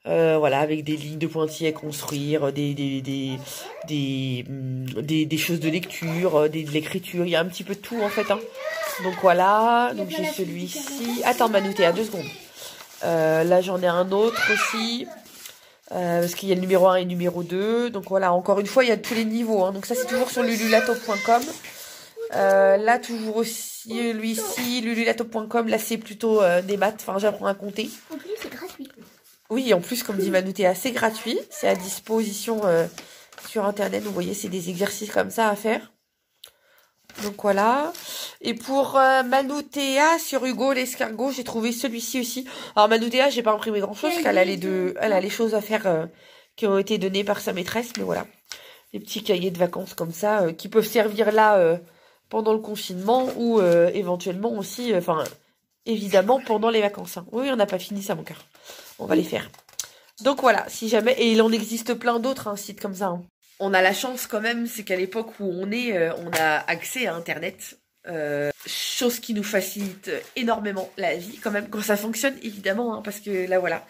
Voilà, avec des lignes de pointillés à construire, des choses de lecture, de l'écriture. Il y a un petit peu de tout en fait. Hein. Donc voilà, donc j'ai celui-ci. Attends Manoutéa, 2 secondes. Là j'en ai un autre aussi. Parce qu'il y a le numéro 1 et le numéro 2. Donc voilà, encore une fois, il y a tous les niveaux. Hein. Donc ça c'est toujours sur lululato.com. Là toujours aussi celui-ci, lululato.com. Là c'est plutôt des maths. Enfin, j'apprends à compter. En plus, c'est gratuit. Oui, en plus, comme dit Manoutéa, c'est gratuit. C'est à disposition sur Internet. Vous voyez, c'est des exercices comme ça à faire. Donc voilà. Et pour Manoutéa, sur Hugo l'escargot, j'ai trouvé celui-ci aussi. Alors Manoutéa, j'ai pas imprimé grand-chose, parce qu'elle a elle a les choses à faire qui ont été données par sa maîtresse. Mais voilà, des petits cahiers de vacances comme ça, qui peuvent servir là pendant le confinement ou éventuellement aussi, évidemment pendant les vacances. Hein. Oui, on n'a pas fini ça, mon cœur. On va les faire. Donc voilà, si jamais... Et il en existe plein d'autres, un site comme ça. Hein. On a la chance quand même, c'est qu'à l'époque où on est, on a accès à Internet. Chose qui nous facilite énormément la vie quand même, quand ça fonctionne évidemment. Hein, parce que là voilà,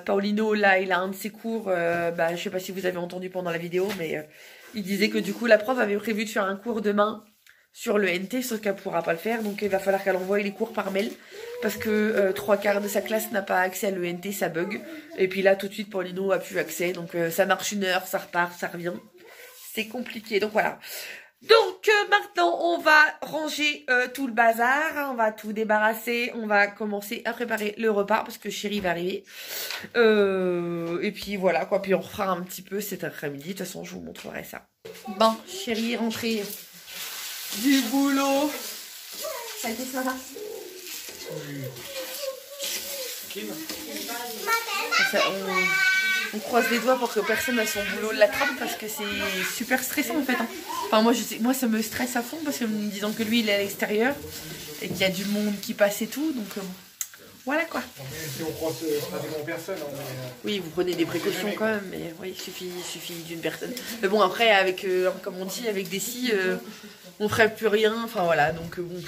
Paulino, là il a un de ses cours, je sais pas si vous avez entendu pendant la vidéo, mais il disait que du coup la prof avait prévu de faire un cours demain sur le NT, sauf qu'elle pourra pas le faire, donc il va falloir qu'elle envoie les cours par mail, parce que 3/4 de sa classe n'a pas accès à l'ENT, ça bug, et puis là tout de suite Paulino a plus accès, donc ça marche 1 heure, ça repart, ça revient, c'est compliqué, donc voilà. Donc maintenant on va ranger tout le bazar, hein, on va tout débarrasser, on va commencer à préparer le repas, parce que Chérie va arriver, et puis voilà quoi, puis on refera un petit peu cet après-midi, de toute façon je vous montrerai ça. Bon, Chérie est rentrée du boulot. Ça a été ça va? On croise les doigts pour que personne à son boulot l'attrape, parce que c'est super stressant en fait. Hein. Enfin moi ça me stresse à fond, parce que me disant que lui il est à l'extérieur et qu'il y a du monde qui passe et tout, donc voilà quoi. Si on croise pratiquement personne. Oui, vous prenez des précautions quand même, mais oui, il suffit d'une personne. Mais bon après avec comme on dit, avec des scies, on ferait plus rien, enfin voilà, donc bon,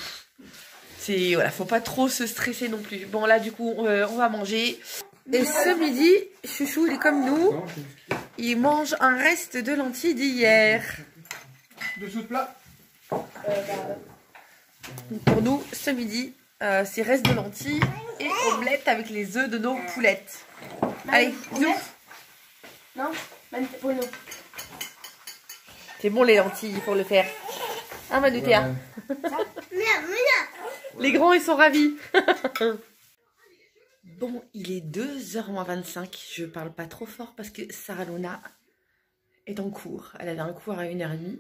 c'est voilà, faut pas trop se stresser non plus. Bon là du coup on va manger. Et ce midi, Chouchou il est comme nous, il mange un reste de lentilles d'hier. Dessous de plat. Donc pour nous ce midi, c'est reste de lentilles et omelette avec les œufs de nos poulettes. Allez, zoom. Non, Bruno. C'est bon les lentilles pour le faire. Hein Manu Théa? Les grands ils sont ravis. Bon, il est 2h25. Je parle pas trop fort parce que Sarah Luna est en cours. Elle avait un cours à 1h30.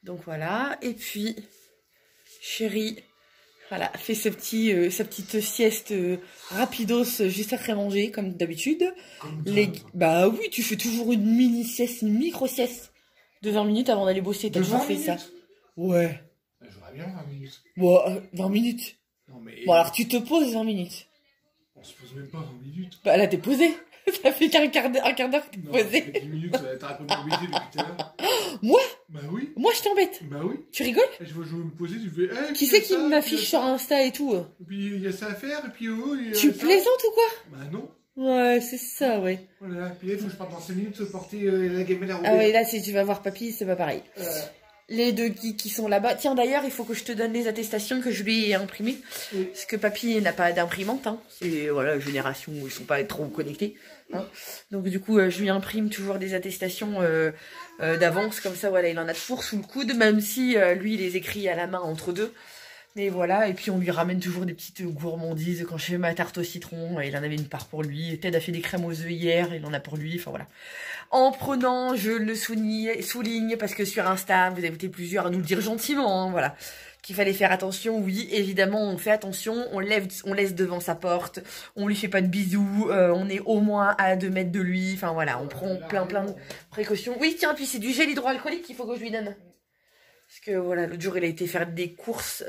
Donc voilà. Et puis, chérie, voilà, fait sa petite sieste rapidos juste après manger, comme d'habitude. Bah oui, tu fais toujours une mini sieste, une micro sieste de 20 minutes avant d'aller bosser. T'as toujours fait ça? Ouais. J'aurais bien 20 minutes. Bon, 20 minutes. Non, mais... Bon, alors tu te poses 20 minutes. On se pose même pas 20 minutes. Bah là, t'es posé. Ça fait qu'un quart d'heure que t'es posé. 10 minutes, t'arrêtes pas de m'embêter depuis tout à l'heure. Moi? Bah oui. Moi, je t'embête. Bah oui. Tu rigoles? Et je vais me poser, tu fais... Hey, Qui c'est qui m'affiche sur Insta et tout? Et puis il y a ça à faire, et puis oh... Tu plaisantes ou quoi? Bah non. Ouais, c'est ça, ouais. Voilà, puis là, il faut que je parte dans 5 minutes se porter la gamelle à rouler. Ah ouais, là, si tu vas voir papy, c'est pas pareil. Les deux qui sont là-bas. Tiens, d'ailleurs, il faut que je te donne les attestations que je lui ai imprimées. Oui. Parce que papy n'a pas d'imprimante. Hein. C'est, voilà, génération où ils sont pas trop connectés. Hein. Donc, du coup, je lui imprime toujours des attestations d'avance. Comme ça, voilà, il en a toujours sous le coude. Même si, lui, il les écrit à la main entre deux. Et voilà, et puis on lui ramène toujours des petites gourmandises. Quand je fais ma tarte au citron, il en avait une part pour lui. Ted a fait des crèmes aux œufs hier, il en a pour lui, enfin voilà. En prenant, je le souligne parce que sur Insta, vous avez été plusieurs à nous le dire gentiment, hein, voilà. Qu'il fallait faire attention, oui, évidemment, on fait attention, on laisse devant sa porte, on lui fait pas de bisous, on est au moins à 2 mètres de lui, enfin voilà, on prend plein de précautions. Oui, tiens, puis c'est du gel hydroalcoolique qu'il faut que je lui donne. Parce que voilà, l'autre jour il a été faire des courses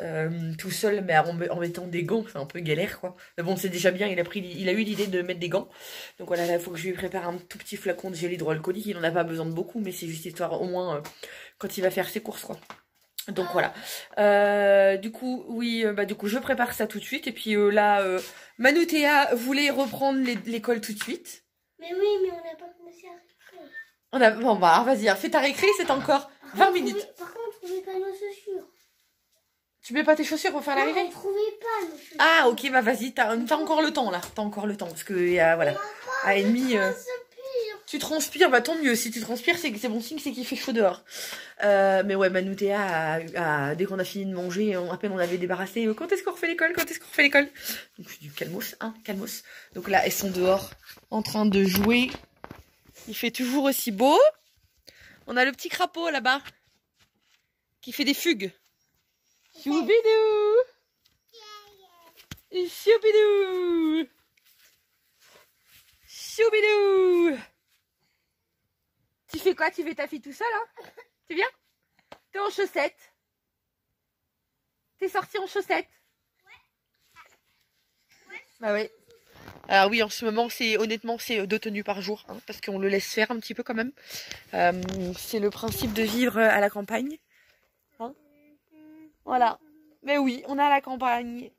tout seul, mais en mettant des gants, c'est un peu galère quoi. Mais bon, c'est déjà bien, il a eu l'idée de mettre des gants. Donc voilà, là il faut que je lui prépare un tout petit flacon de gel hydroalcoolique. Il n'en a pas besoin de beaucoup, mais c'est juste histoire au moins quand il va faire ses courses quoi. Donc voilà. Du coup, oui, du coup je prépare ça tout de suite. Et puis là, Manu Théa voulait reprendre l'école tout de suite. Mais oui, mais on n'a pas commencé à récré. Bon bah vas-y, fais ta récré, c'est encore 20 minutes. Par contre, on trouvait pas nos chaussures. Tu mets pas tes chaussures pour faire l'arrivée? On trouvait pas nos chaussures. Ah ok, bah vas-y, t'as encore le temps là. T'as encore le temps parce que voilà. À ennemi. Tu transpires, bah tant mieux. Si tu transpires, c'est bon signe, c'est qu'il fait chaud dehors. Mais ouais, Manu Théa, dès qu'on a fini de manger, à peine on avait débarrassé. Quand est-ce qu'on refait l'école? Quand est-ce qu'on refait l'école? Donc du calmos, hein, calmos. Donc là, elles sont dehors en train de jouer. Il fait toujours aussi beau. On a le petit crapaud là-bas qui fait des fugues. Choubidou! Choubidou! Choubidou! Tu fais quoi? Tu fais ta fille tout seul, hein? Tu viens? T'es en chaussettes? T'es sorti en chaussettes? Ouais. Bah oui. Alors oui, en ce moment, honnêtement, c'est 2 tenues par jour, hein, parce qu'on le laisse faire un petit peu quand même. C'est le principe de vivre à la campagne. Hein, voilà. Mais oui, on est à la campagne.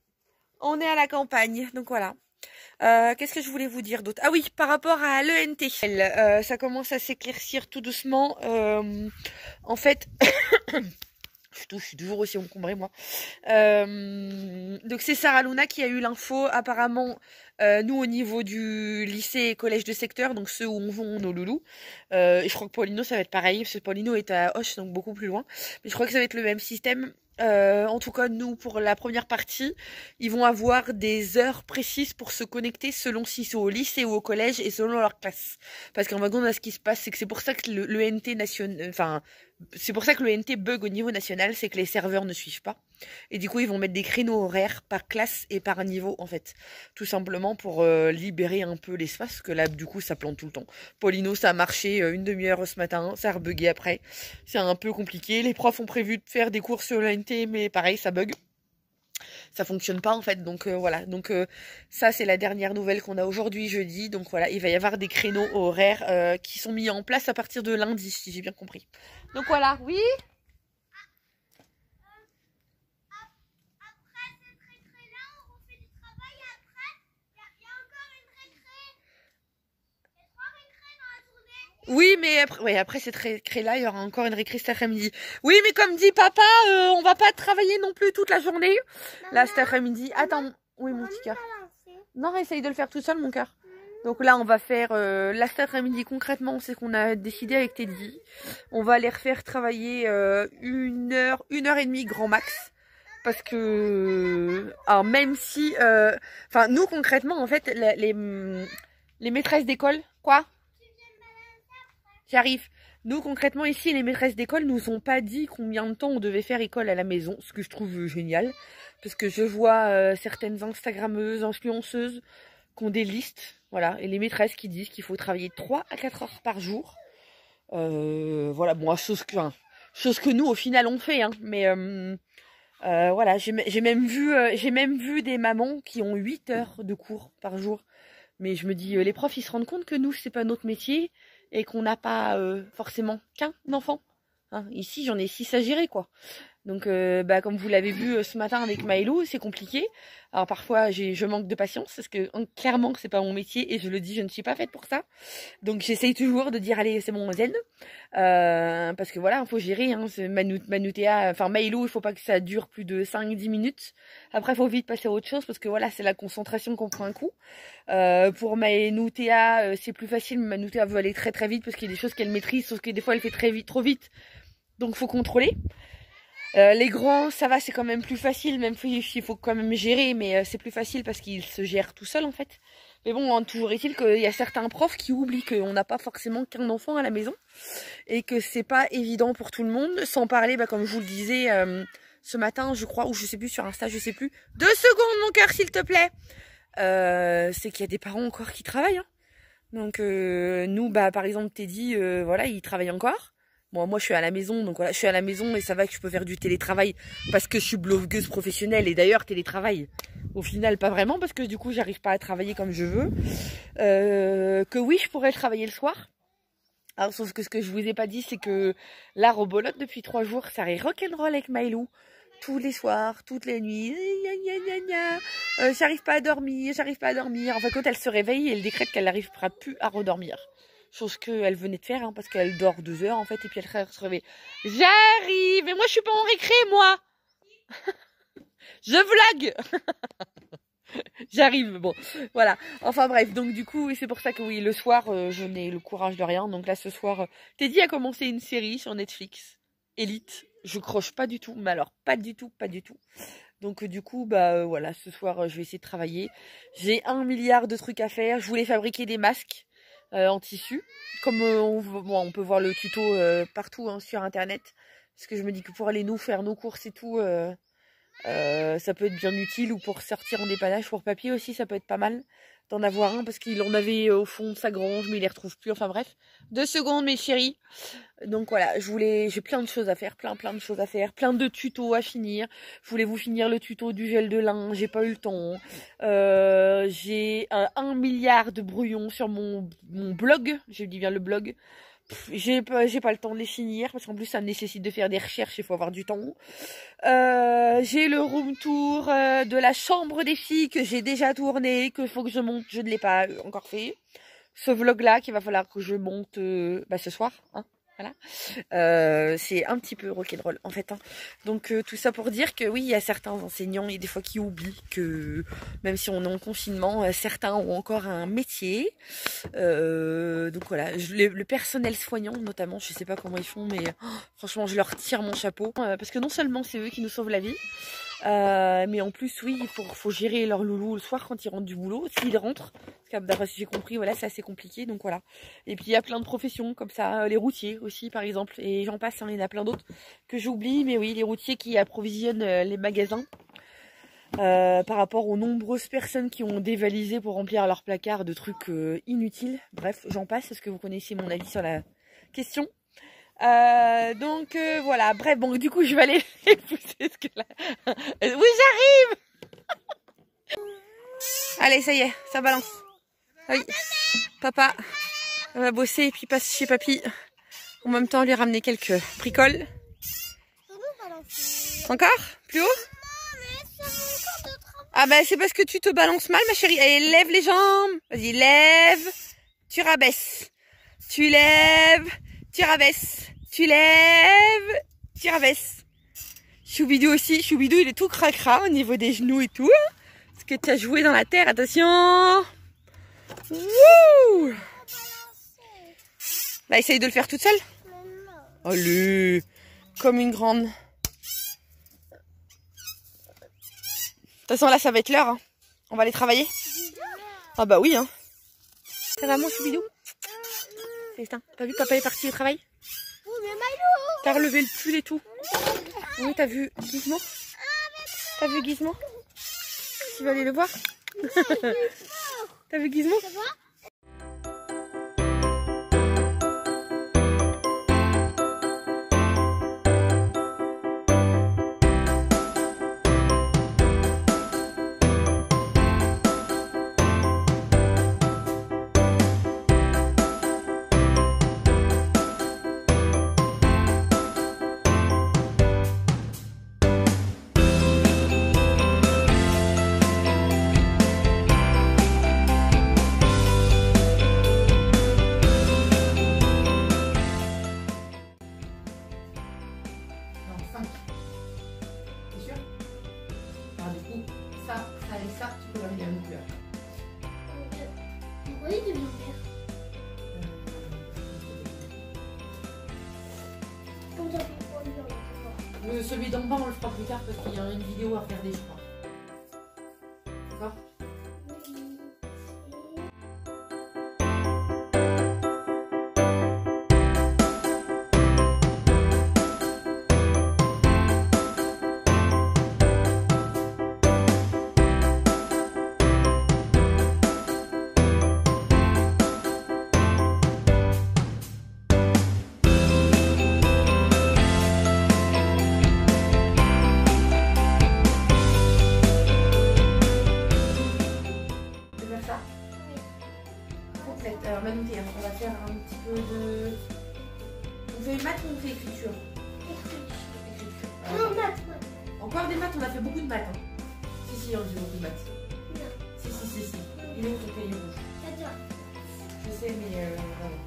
On est à la campagne, donc voilà. Qu'est-ce que je voulais vous dire d'autre? Ah oui, par rapport à l'ENT. Ça commence à s'éclaircir tout doucement. En fait... Je suis toujours aussi encombrée moi. Donc c'est Sarah Luna qui a eu l'info. Apparemment, nous au niveau du lycée et collège de secteur, donc ceux où on vend nos loulous. Et je crois que Paulino ça va être pareil, parce que Paulino est à Auch, donc beaucoup plus loin. Mais je crois que ça va être le même système. En tout cas, nous, pour la première partie, ils vont avoir des heures précises pour se connecter selon si c'est au lycée ou au collège et selon leur classe. Parce qu'en wagon, ce qui se passe, c'est que c'est pour ça que le NT national, enfin, c'est pour ça que le NT bug au niveau national, c'est que les serveurs ne suivent pas. Et du coup, ils vont mettre des créneaux horaires par classe et par niveau, en fait. Tout simplement pour libérer un peu l'espace, parce que là, du coup, ça plante tout le temps. Paulino, ça a marché une demi-heure ce matin, ça a rebugué après. C'est un peu compliqué. Les profs ont prévu de faire des cours sur le NT, mais pareil, ça bug. Ça fonctionne pas en fait, donc voilà. Donc ça c'est la dernière nouvelle qu'on a aujourd'hui jeudi. Donc voilà, il va y avoir des créneaux horaires qui sont mis en place à partir de lundi, si j'ai bien compris. Donc voilà, oui. Après cette récré-là, on refait du travail et après, il y a encore une récré. Il y a 3 récrés dans la journée. Oui, mais après cette récré-là, il y aura encore une récré cet après-midi. Oui, mais comme dit papa, on va pas travailler non plus toute la journée. Maman, là, cet après-midi. Attends, oui, mon petit cœur. Non, essaye de le faire tout seul, mon cœur. Donc là, on va faire là cet après-midi concrètement, c'est qu'on a décidé avec Teddy. On va les refaire travailler 1h et demie grand max. Parce que, alors même si, enfin nous concrètement en fait, les maîtresses d'école, quoi? J'arrive. Nous concrètement ici, les maîtresses d'école nous ont pas dit combien de temps on devait faire école à la maison, ce que je trouve génial. Parce que je vois certaines Instagrammeuses, influenceuses qui ont des listes, voilà, et les maîtresses qui disent qu'il faut travailler 3 à 4 heures par jour. Voilà, bon, chose que nous au final on fait, hein, mais voilà, j'ai même vu des mamans qui ont 8 heures de cours par jour. Mais je me dis, les profs, ils se rendent compte que nous, c'est pas notre métier et qu'on n'a pas forcément qu'un enfant. Hein. Ici, j'en ai 6 à gérer, quoi. Donc, bah, comme vous l'avez vu ce matin avec Maëlou, c'est compliqué. Alors parfois, je manque de patience parce que clairement, c'est pas mon métier et je le dis, je ne suis pas faite pour ça. Donc, j'essaye toujours de dire, allez, c'est mon zen. Parce que voilà, il faut gérer. Hein, Manutea, enfin Maëlou, il faut pas que ça dure plus de 5-10 minutes. Après, il faut vite passer à autre chose parce que voilà, c'est la concentration qu'on prend un coup. Pour Manutea, c'est plus facile. Manutea veut aller très très vite parce qu'il y a des choses qu'elle maîtrise, sauf que des fois, elle fait trop vite. Donc, faut contrôler. Les grands, ça va, c'est quand même plus facile, même s'il faut quand même gérer, mais c'est plus facile parce qu'ils se gèrent tout seuls en fait. Mais bon, toujours est-il qu'il y a certains profs qui oublient qu'on n'a pas forcément qu'un enfant à la maison et que c'est pas évident pour tout le monde. Sans parler, bah, comme je vous le disais ce matin, je crois, ou je sais plus, sur Insta, je sais plus. 2 secondes, mon cœur, s'il te plaît. C'est qu'il y a des parents encore qui travaillent. Hein. Donc nous, bah par exemple, Teddy, voilà, il travaille encore. Bon, moi je suis à la maison, donc voilà, je suis à la maison et ça va que je peux faire du télétravail parce que je suis blogueuse professionnelle et d'ailleurs télétravail, au final pas vraiment parce que du coup j'arrive pas à travailler comme je veux. Que oui, je pourrais travailler le soir. Alors sauf que ce que je vous ai pas dit, c'est que la robolote depuis 3 jours, ça est rock'n'roll avec Maëlou. Tous les soirs, toutes les nuits, j'arrive pas à dormir. Enfin quand elle se réveille, elle décrète qu'elle n'arrivera plus à redormir. Chose qu'elle venait de faire, hein, parce qu'elle dort 2 heures en fait, et puis elle se réveille. J'arrive, mais moi je suis pas en récré, moi. Je vlog. J'arrive, bon, voilà. Enfin bref, donc du coup, c'est pour ça que oui, le soir, je n'ai le courage de rien. Donc là, ce soir, Teddy a commencé une série sur Netflix, Elite. Je croche pas du tout, mais alors pas du tout. Donc du coup, bah voilà, ce soir, je vais essayer de travailler. J'ai 1 milliard de trucs à faire. Je voulais fabriquer des masques. En tissu, comme on peut voir le tuto partout hein, sur internet, parce que je me dis que pour aller nous faire nos courses et tout, ça peut être bien utile, ou pour sortir en dépannage pour papier aussi, ça peut être pas mal d'en avoir un, parce qu'il en avait au fond de sa grange, mais il les retrouve plus, enfin bref. 2 secondes mes chéris. Donc voilà, j'ai plein de choses à faire, plein de choses à faire, plein de tutos à finir. Je voulais vous finir le tuto du gel de lin, j'ai pas eu le temps. J'ai 1 milliard de brouillons sur mon blog, je dis bien le blog. J'ai pas le temps de les finir parce qu'en plus ça nécessite de faire des recherches, il faut avoir du temps. J'ai le room tour de la chambre des filles que j'ai déjà tourné, que faut que je monte, je ne l'ai pas encore fait. Ce vlog là qu'il va falloir que je monte ce soir, hein. Voilà, c'est un petit peu rock'n'roll en fait. Hein. Donc tout ça pour dire que oui, il y a certains enseignants et des fois qui oublient que même si on est en confinement, certains ont encore un métier. Donc voilà, le personnel soignant notamment, je sais pas comment ils font, mais franchement je leur tire mon chapeau parce que non seulement c'est eux qui nous sauvent la vie, mais en plus oui, il faut gérer leur loulou le soir quand ils rentrent du boulot, s'ils rentrent. D'après ce que j'ai compris, voilà, c'est assez compliqué, donc voilà. Et puis il y a plein de professions comme ça, les routiers aussi par exemple, et j'en passe, hein, il y en a plein d'autres que j'oublie, mais oui, les routiers qui approvisionnent les magasins par rapport aux nombreuses personnes qui ont dévalisé pour remplir leur placard de trucs inutiles. Bref, j'en passe, parce que vous connaissez mon avis sur la question. Donc voilà, bref, bon, du coup je vais aller pousser ce que là. Oui, j'arrive. Allez, ça y est, ça balance. Oui, papa va bosser et puis passe chez papy. En même temps, lui ramener quelques bricoles. Encore? Plus haut? Ah bah c'est parce que tu te balances mal, ma chérie. Allez, lève les jambes. Vas-y, lève. Tu rabaisses. Tu lèves. Tu rabaisses. Tu lèves. Tu rabaisses. Choubidou aussi. Choubidou, il est tout cracra au niveau des genoux et tout. Est-ce que tu as joué dans la terre? Attention. Wouh! Là, essaye de le faire toute seule. Allez, comme une grande. De toute façon, là, ça va être l'heure. Hein. On va aller travailler. Ah bah oui. Hein. Ça va, mon choubidou? Célestin, t'as vu, papa est parti au travail? T'as relevé le pull et tout. Oui, t'as vu Gizmo? T'as vu Gizmo? Tu vas aller le voir? T'as vu Gizmo? Celui d'en bas, on le fera plus tard parce qu'il y a une vidéo à regarder, je crois. D'accord? Alors Manouté, on va faire un petit peu de... On fait maths ou on fait écriture? Écriture. Non, maths. Encore des maths, on a fait beaucoup de maths. Hein. Si, on fait beaucoup de maths. Non. Si. Il est où ton cahier rouge? Je sais, mais voilà.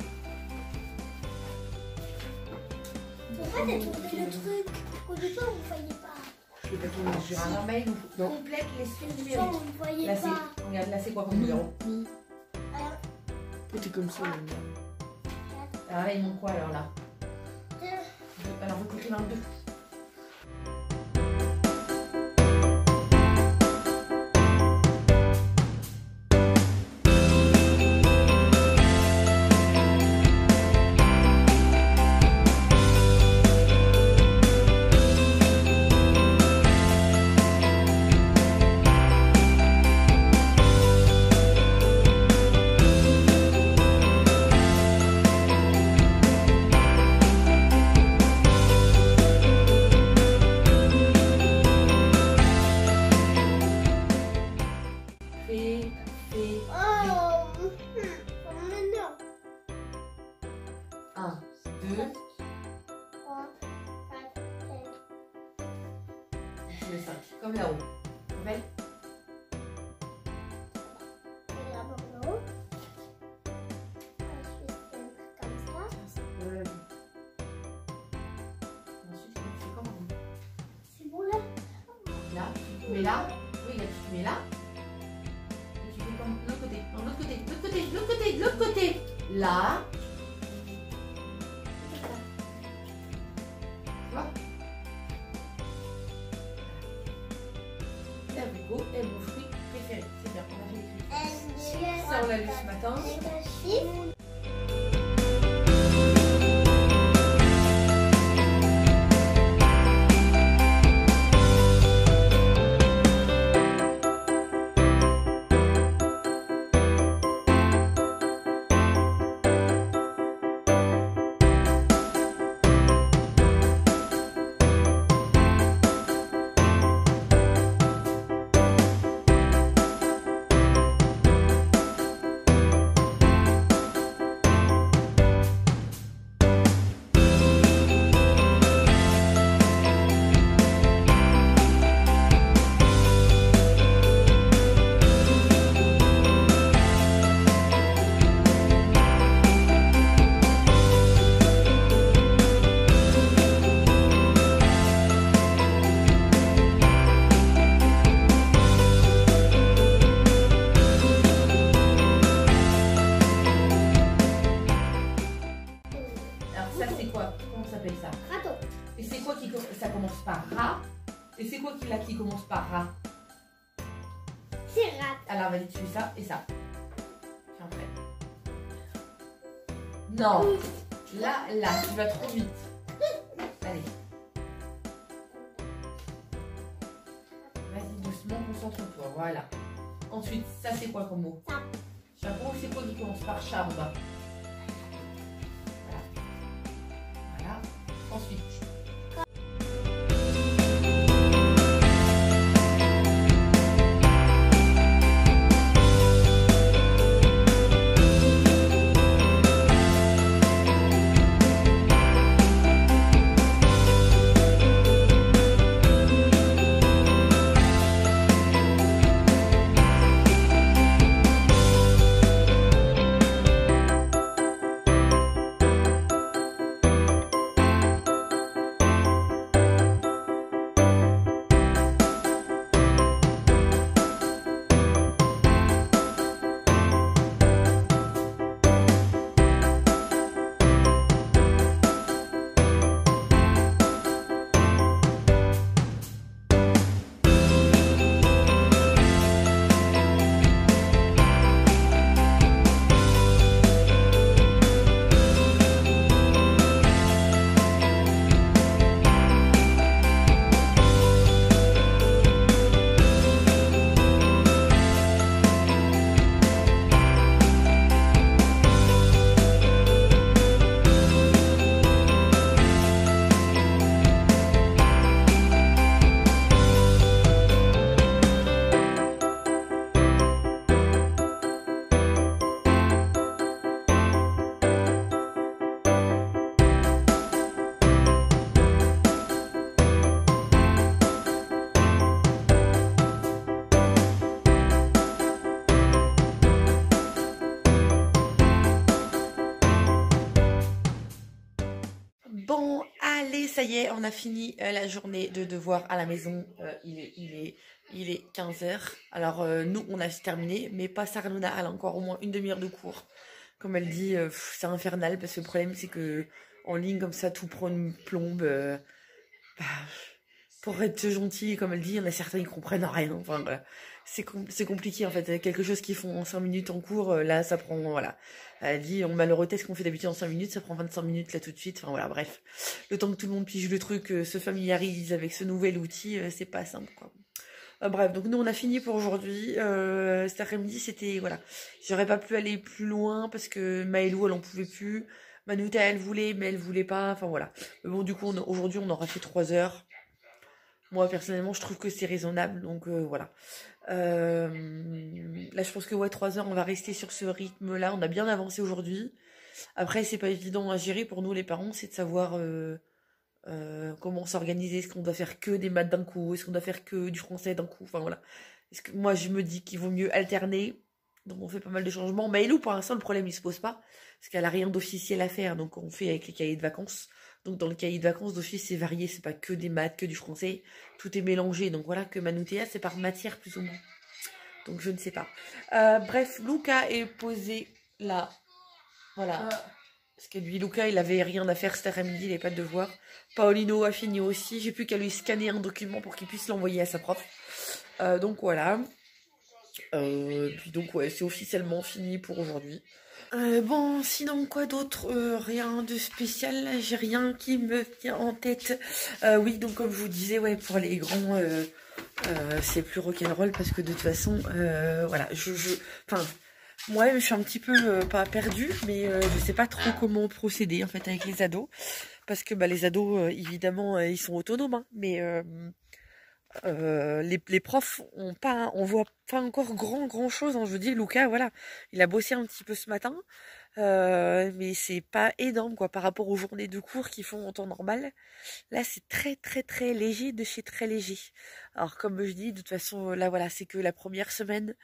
Pourquoi t'as tourné le truc? Au départ, vous ne voyez pas. Je vais pas tourner sur un mail. On complète les suites numériques. Vous ne voyez Là, pas. regarde, là, c'est quoi comme numéro? T'es comme ça. Alors là, il manque quoi alors là? Alors, vous comptez dans le 2. Comme là-haut. Nouvelle. Ensuite, on fait comment? C'est bon là? Là, tu mets là. Oui, là, tu mets là. Et tu fais comme de l'autre côté. Non, de l'autre côté, de l'autre côté, de l'autre côté, de l'autre côté. Là. Tu vois? L'abricot est mon fruit préféré. C'est bien, on a fait ça, on l'a lu ce matin. Et c'est quoi qui commence par rat? C'est rat. Alors vas-y, tu fais ça et ça. Fais un prêt. Non. Là, tu vas trop vite. Allez. Vas-y, doucement, concentre-toi. Voilà. Ensuite, ça c'est quoi comme mot? Ça. Chapeau, c'est quoi qui commence par chat en bas? Voilà. Voilà. Ensuite. Bon, allez, ça y est, on a fini la journée de devoirs à la maison. Il est 15h. Alors, nous, on a terminé, mais pas Sarah-Luna. Elle a encore au moins une demi-heure de cours. Comme elle dit, c'est infernal, parce que le problème, c'est que en ligne, comme ça, tout prend une plombe. Pour être gentil, comme elle dit, il y en a certains qui comprennent rien. Enfin, voilà. C'est compliqué, en fait. Quelque chose qu'ils font en 5 minutes en cours, là, ça prend, voilà. Elle dit, on met le retest qu'on fait d'habitude en 5 minutes, ça prend 25 minutes, là, tout de suite. Enfin, voilà, bref. Le temps que tout le monde pige le truc, se familiarise avec ce nouvel outil, c'est pas simple, quoi. Bref, donc nous, on a fini pour aujourd'hui. Cet après-midi, c'était, voilà. J'aurais pas pu aller plus loin, parce que Maëlou, elle en pouvait plus. Manouta, elle voulait, mais elle voulait pas. Enfin, voilà. Mais bon, du coup, aujourd'hui, on aura fait 3 heures. Moi, personnellement, je trouve que c'est raisonnable, donc voilà. Là, je pense que ouais, 3 heures, on va rester sur ce rythme-là. On a bien avancé aujourd'hui. Après, c'est pas évident à gérer pour nous, les parents, c'est de savoir comment s'organiser. Est-ce qu'on doit faire que des maths d'un coup? Est-ce qu'on doit faire que du français d'un coup? Enfin, voilà. Est-ce que moi, je me dis qu'il vaut mieux alterner. Donc, on fait pas mal de changements. Maëlou, pour l'instant, le problème, il se pose pas. Parce qu'elle a rien d'officiel à faire. Donc, on fait avec les cahiers de vacances. Donc dans le cahier de vacances d'office, c'est varié, c'est pas que des maths, que du français, tout est mélangé. Donc voilà, que Manoutéa, c'est par matière plus ou moins. Donc je ne sais pas. Bref, Luca est posé là. Voilà. Parce que lui, Luca, il avait rien à faire cet après-midi, il n'avait pas de devoir. Paolino a fini aussi. J'ai plus qu'à lui scanner un document pour qu'il puisse l'envoyer à sa prof. Donc voilà. Puis donc ouais, c'est officiellement fini pour aujourd'hui. Bon, sinon quoi d'autre, rien de spécial, là, j'ai rien qui me vient en tête. Oui, donc comme je vous disais, ouais, pour les grands, c'est plus rock'n'roll parce que de toute façon, voilà, enfin, moi je suis un petit peu, pas perdue, mais je sais pas trop comment procéder en fait avec les ados. Parce que bah, les ados, évidemment, ils sont autonomes, hein, mais les profs on voit pas encore grand chose, hein. Je vous dis, Luca, voilà, il a bossé un petit peu ce matin, mais c'est pas énorme quoi par rapport aux journées de cours qu'ils font en temps normal. Là c'est très léger de chez très léger. Alors comme je dis, de toute façon là voilà, c'est que la première semaine,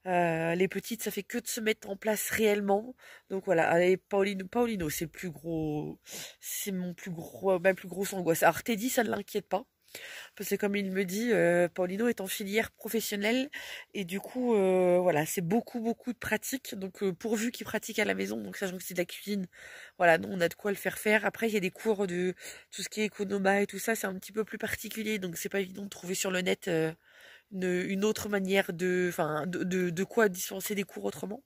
les petites ça fait que de se mettre en place réellement. Donc voilà, allez, Paolino c'est le plus gros, c'est ma plus grosse angoisse. Alors Teddy, ça ne l'inquiète pas. Parce que comme il me dit, Paulino est en filière professionnelle et du coup, voilà, c'est beaucoup de pratique. Donc pourvu qu'il pratique à la maison, donc sachant que c'est de la cuisine, voilà, nous on a de quoi le faire. Après, il y a des cours de tout ce qui est Economa et tout ça, c'est un petit peu plus particulier, donc c'est pas évident de trouver sur le net une autre manière de quoi dispenser des cours autrement.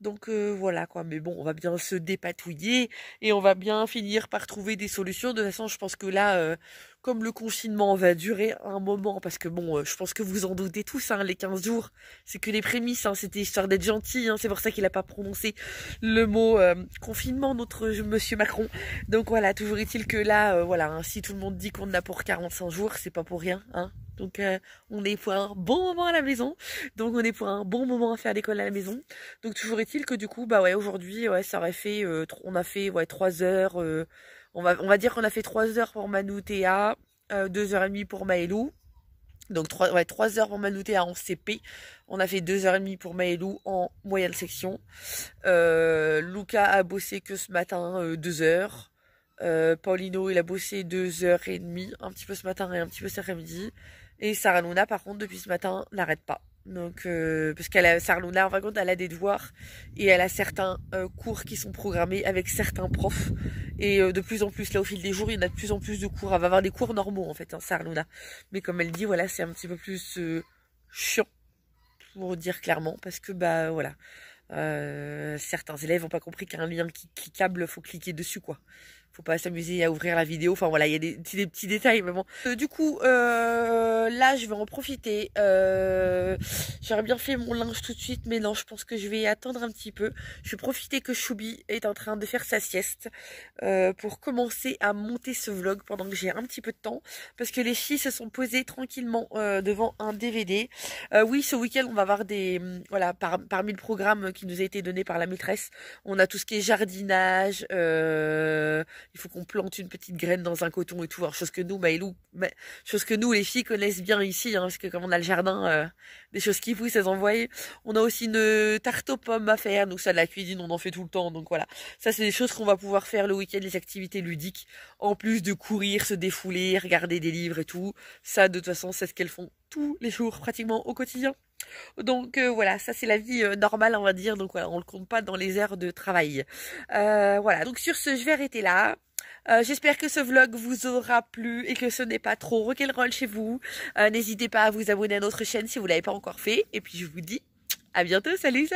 Donc voilà quoi, mais bon, on va bien se dépatouiller et on va bien finir par trouver des solutions. De toute façon, je pense que là, comme le confinement va durer un moment, parce que bon, je pense que vous en doutez tous, hein, les 15 jours, c'est que les prémices, hein, c'était histoire d'être gentil, hein, c'est pour ça qu'il a pas prononcé le mot confinement, notre monsieur Macron. Donc voilà, toujours est-il que là, voilà, hein, si tout le monde dit qu'on a pour 45 jours, c'est pas pour rien, hein. Donc on est pour un bon moment à la maison, donc on est pour un bon moment à faire l'école à la maison. Donc toujours est-il que du coup, bah ouais, aujourd'hui, ouais, ça aurait fait, on a fait, ouais, 3 heures, on va dire qu'on a fait 3 heures pour Manu Théa, 2h30 pour Maëlou. Donc 3 heures pour Manu Théa en CP. On a fait 2h30 pour Maëlou en moyenne section. Luca a bossé que ce matin 2 heures. Paulino, il a bossé 2h30, un petit peu ce matin et un petit peu cet après-midi. Et Sarah Luna, par contre, depuis ce matin, n'arrête pas. Donc, parce Sarah Luna, en fin de compte, elle a des devoirs et elle a certains cours qui sont programmés avec certains profs. Et de plus en plus, là, au fil des jours, il y en a de plus en plus de cours. Elle va avoir des cours normaux, en fait, hein, Sarah Luna. Mais comme elle dit, voilà, c'est un petit peu plus chiant, pour dire clairement, parce que, bah, voilà. Certains élèves n'ont pas compris qu'un lien qui cliquable, faut cliquer dessus, quoi. Faut pas s'amuser à ouvrir la vidéo. Enfin voilà, il y a des petits détails, mais bon. Du coup, là, je vais en profiter. J'aurais bien fait mon linge tout de suite, mais non, je pense que je vais attendre un petit peu. Je vais profiter que Choubi est en train de faire sa sieste pour commencer à monter ce vlog pendant que j'ai un petit peu de temps. Parce que les filles se sont posées tranquillement devant un DVD. Oui, ce week-end, on va avoir des... voilà, parmi le programme qui nous a été donné par la maîtresse, on a tout ce qui est jardinage, il faut qu'on plante une petite graine dans un coton et tout. Alors, chose que nous, les filles connaissent bien ici, hein, parce que comme on a le jardin, des choses qui poussent, elles envoient. On a aussi une tarte aux pommes à faire. Donc ça, de la cuisine, on en fait tout le temps. Donc voilà. Ça, c'est des choses qu'on va pouvoir faire le week-end, les activités ludiques. En plus de courir, se défouler, regarder des livres et tout. Ça, de toute façon, c'est ce qu'elles font tous les jours, pratiquement au quotidien. Donc voilà, ça c'est la vie normale, on va dire. Donc voilà, on le compte pas dans les heures de travail. Voilà, donc sur ce, je vais arrêter là. J'espère que ce vlog vous aura plu et que ce n'est pas trop rock'n'roll chez vous. N'hésitez pas à vous abonner à notre chaîne si vous l'avez pas encore fait. Et puis je vous dis à bientôt, salut.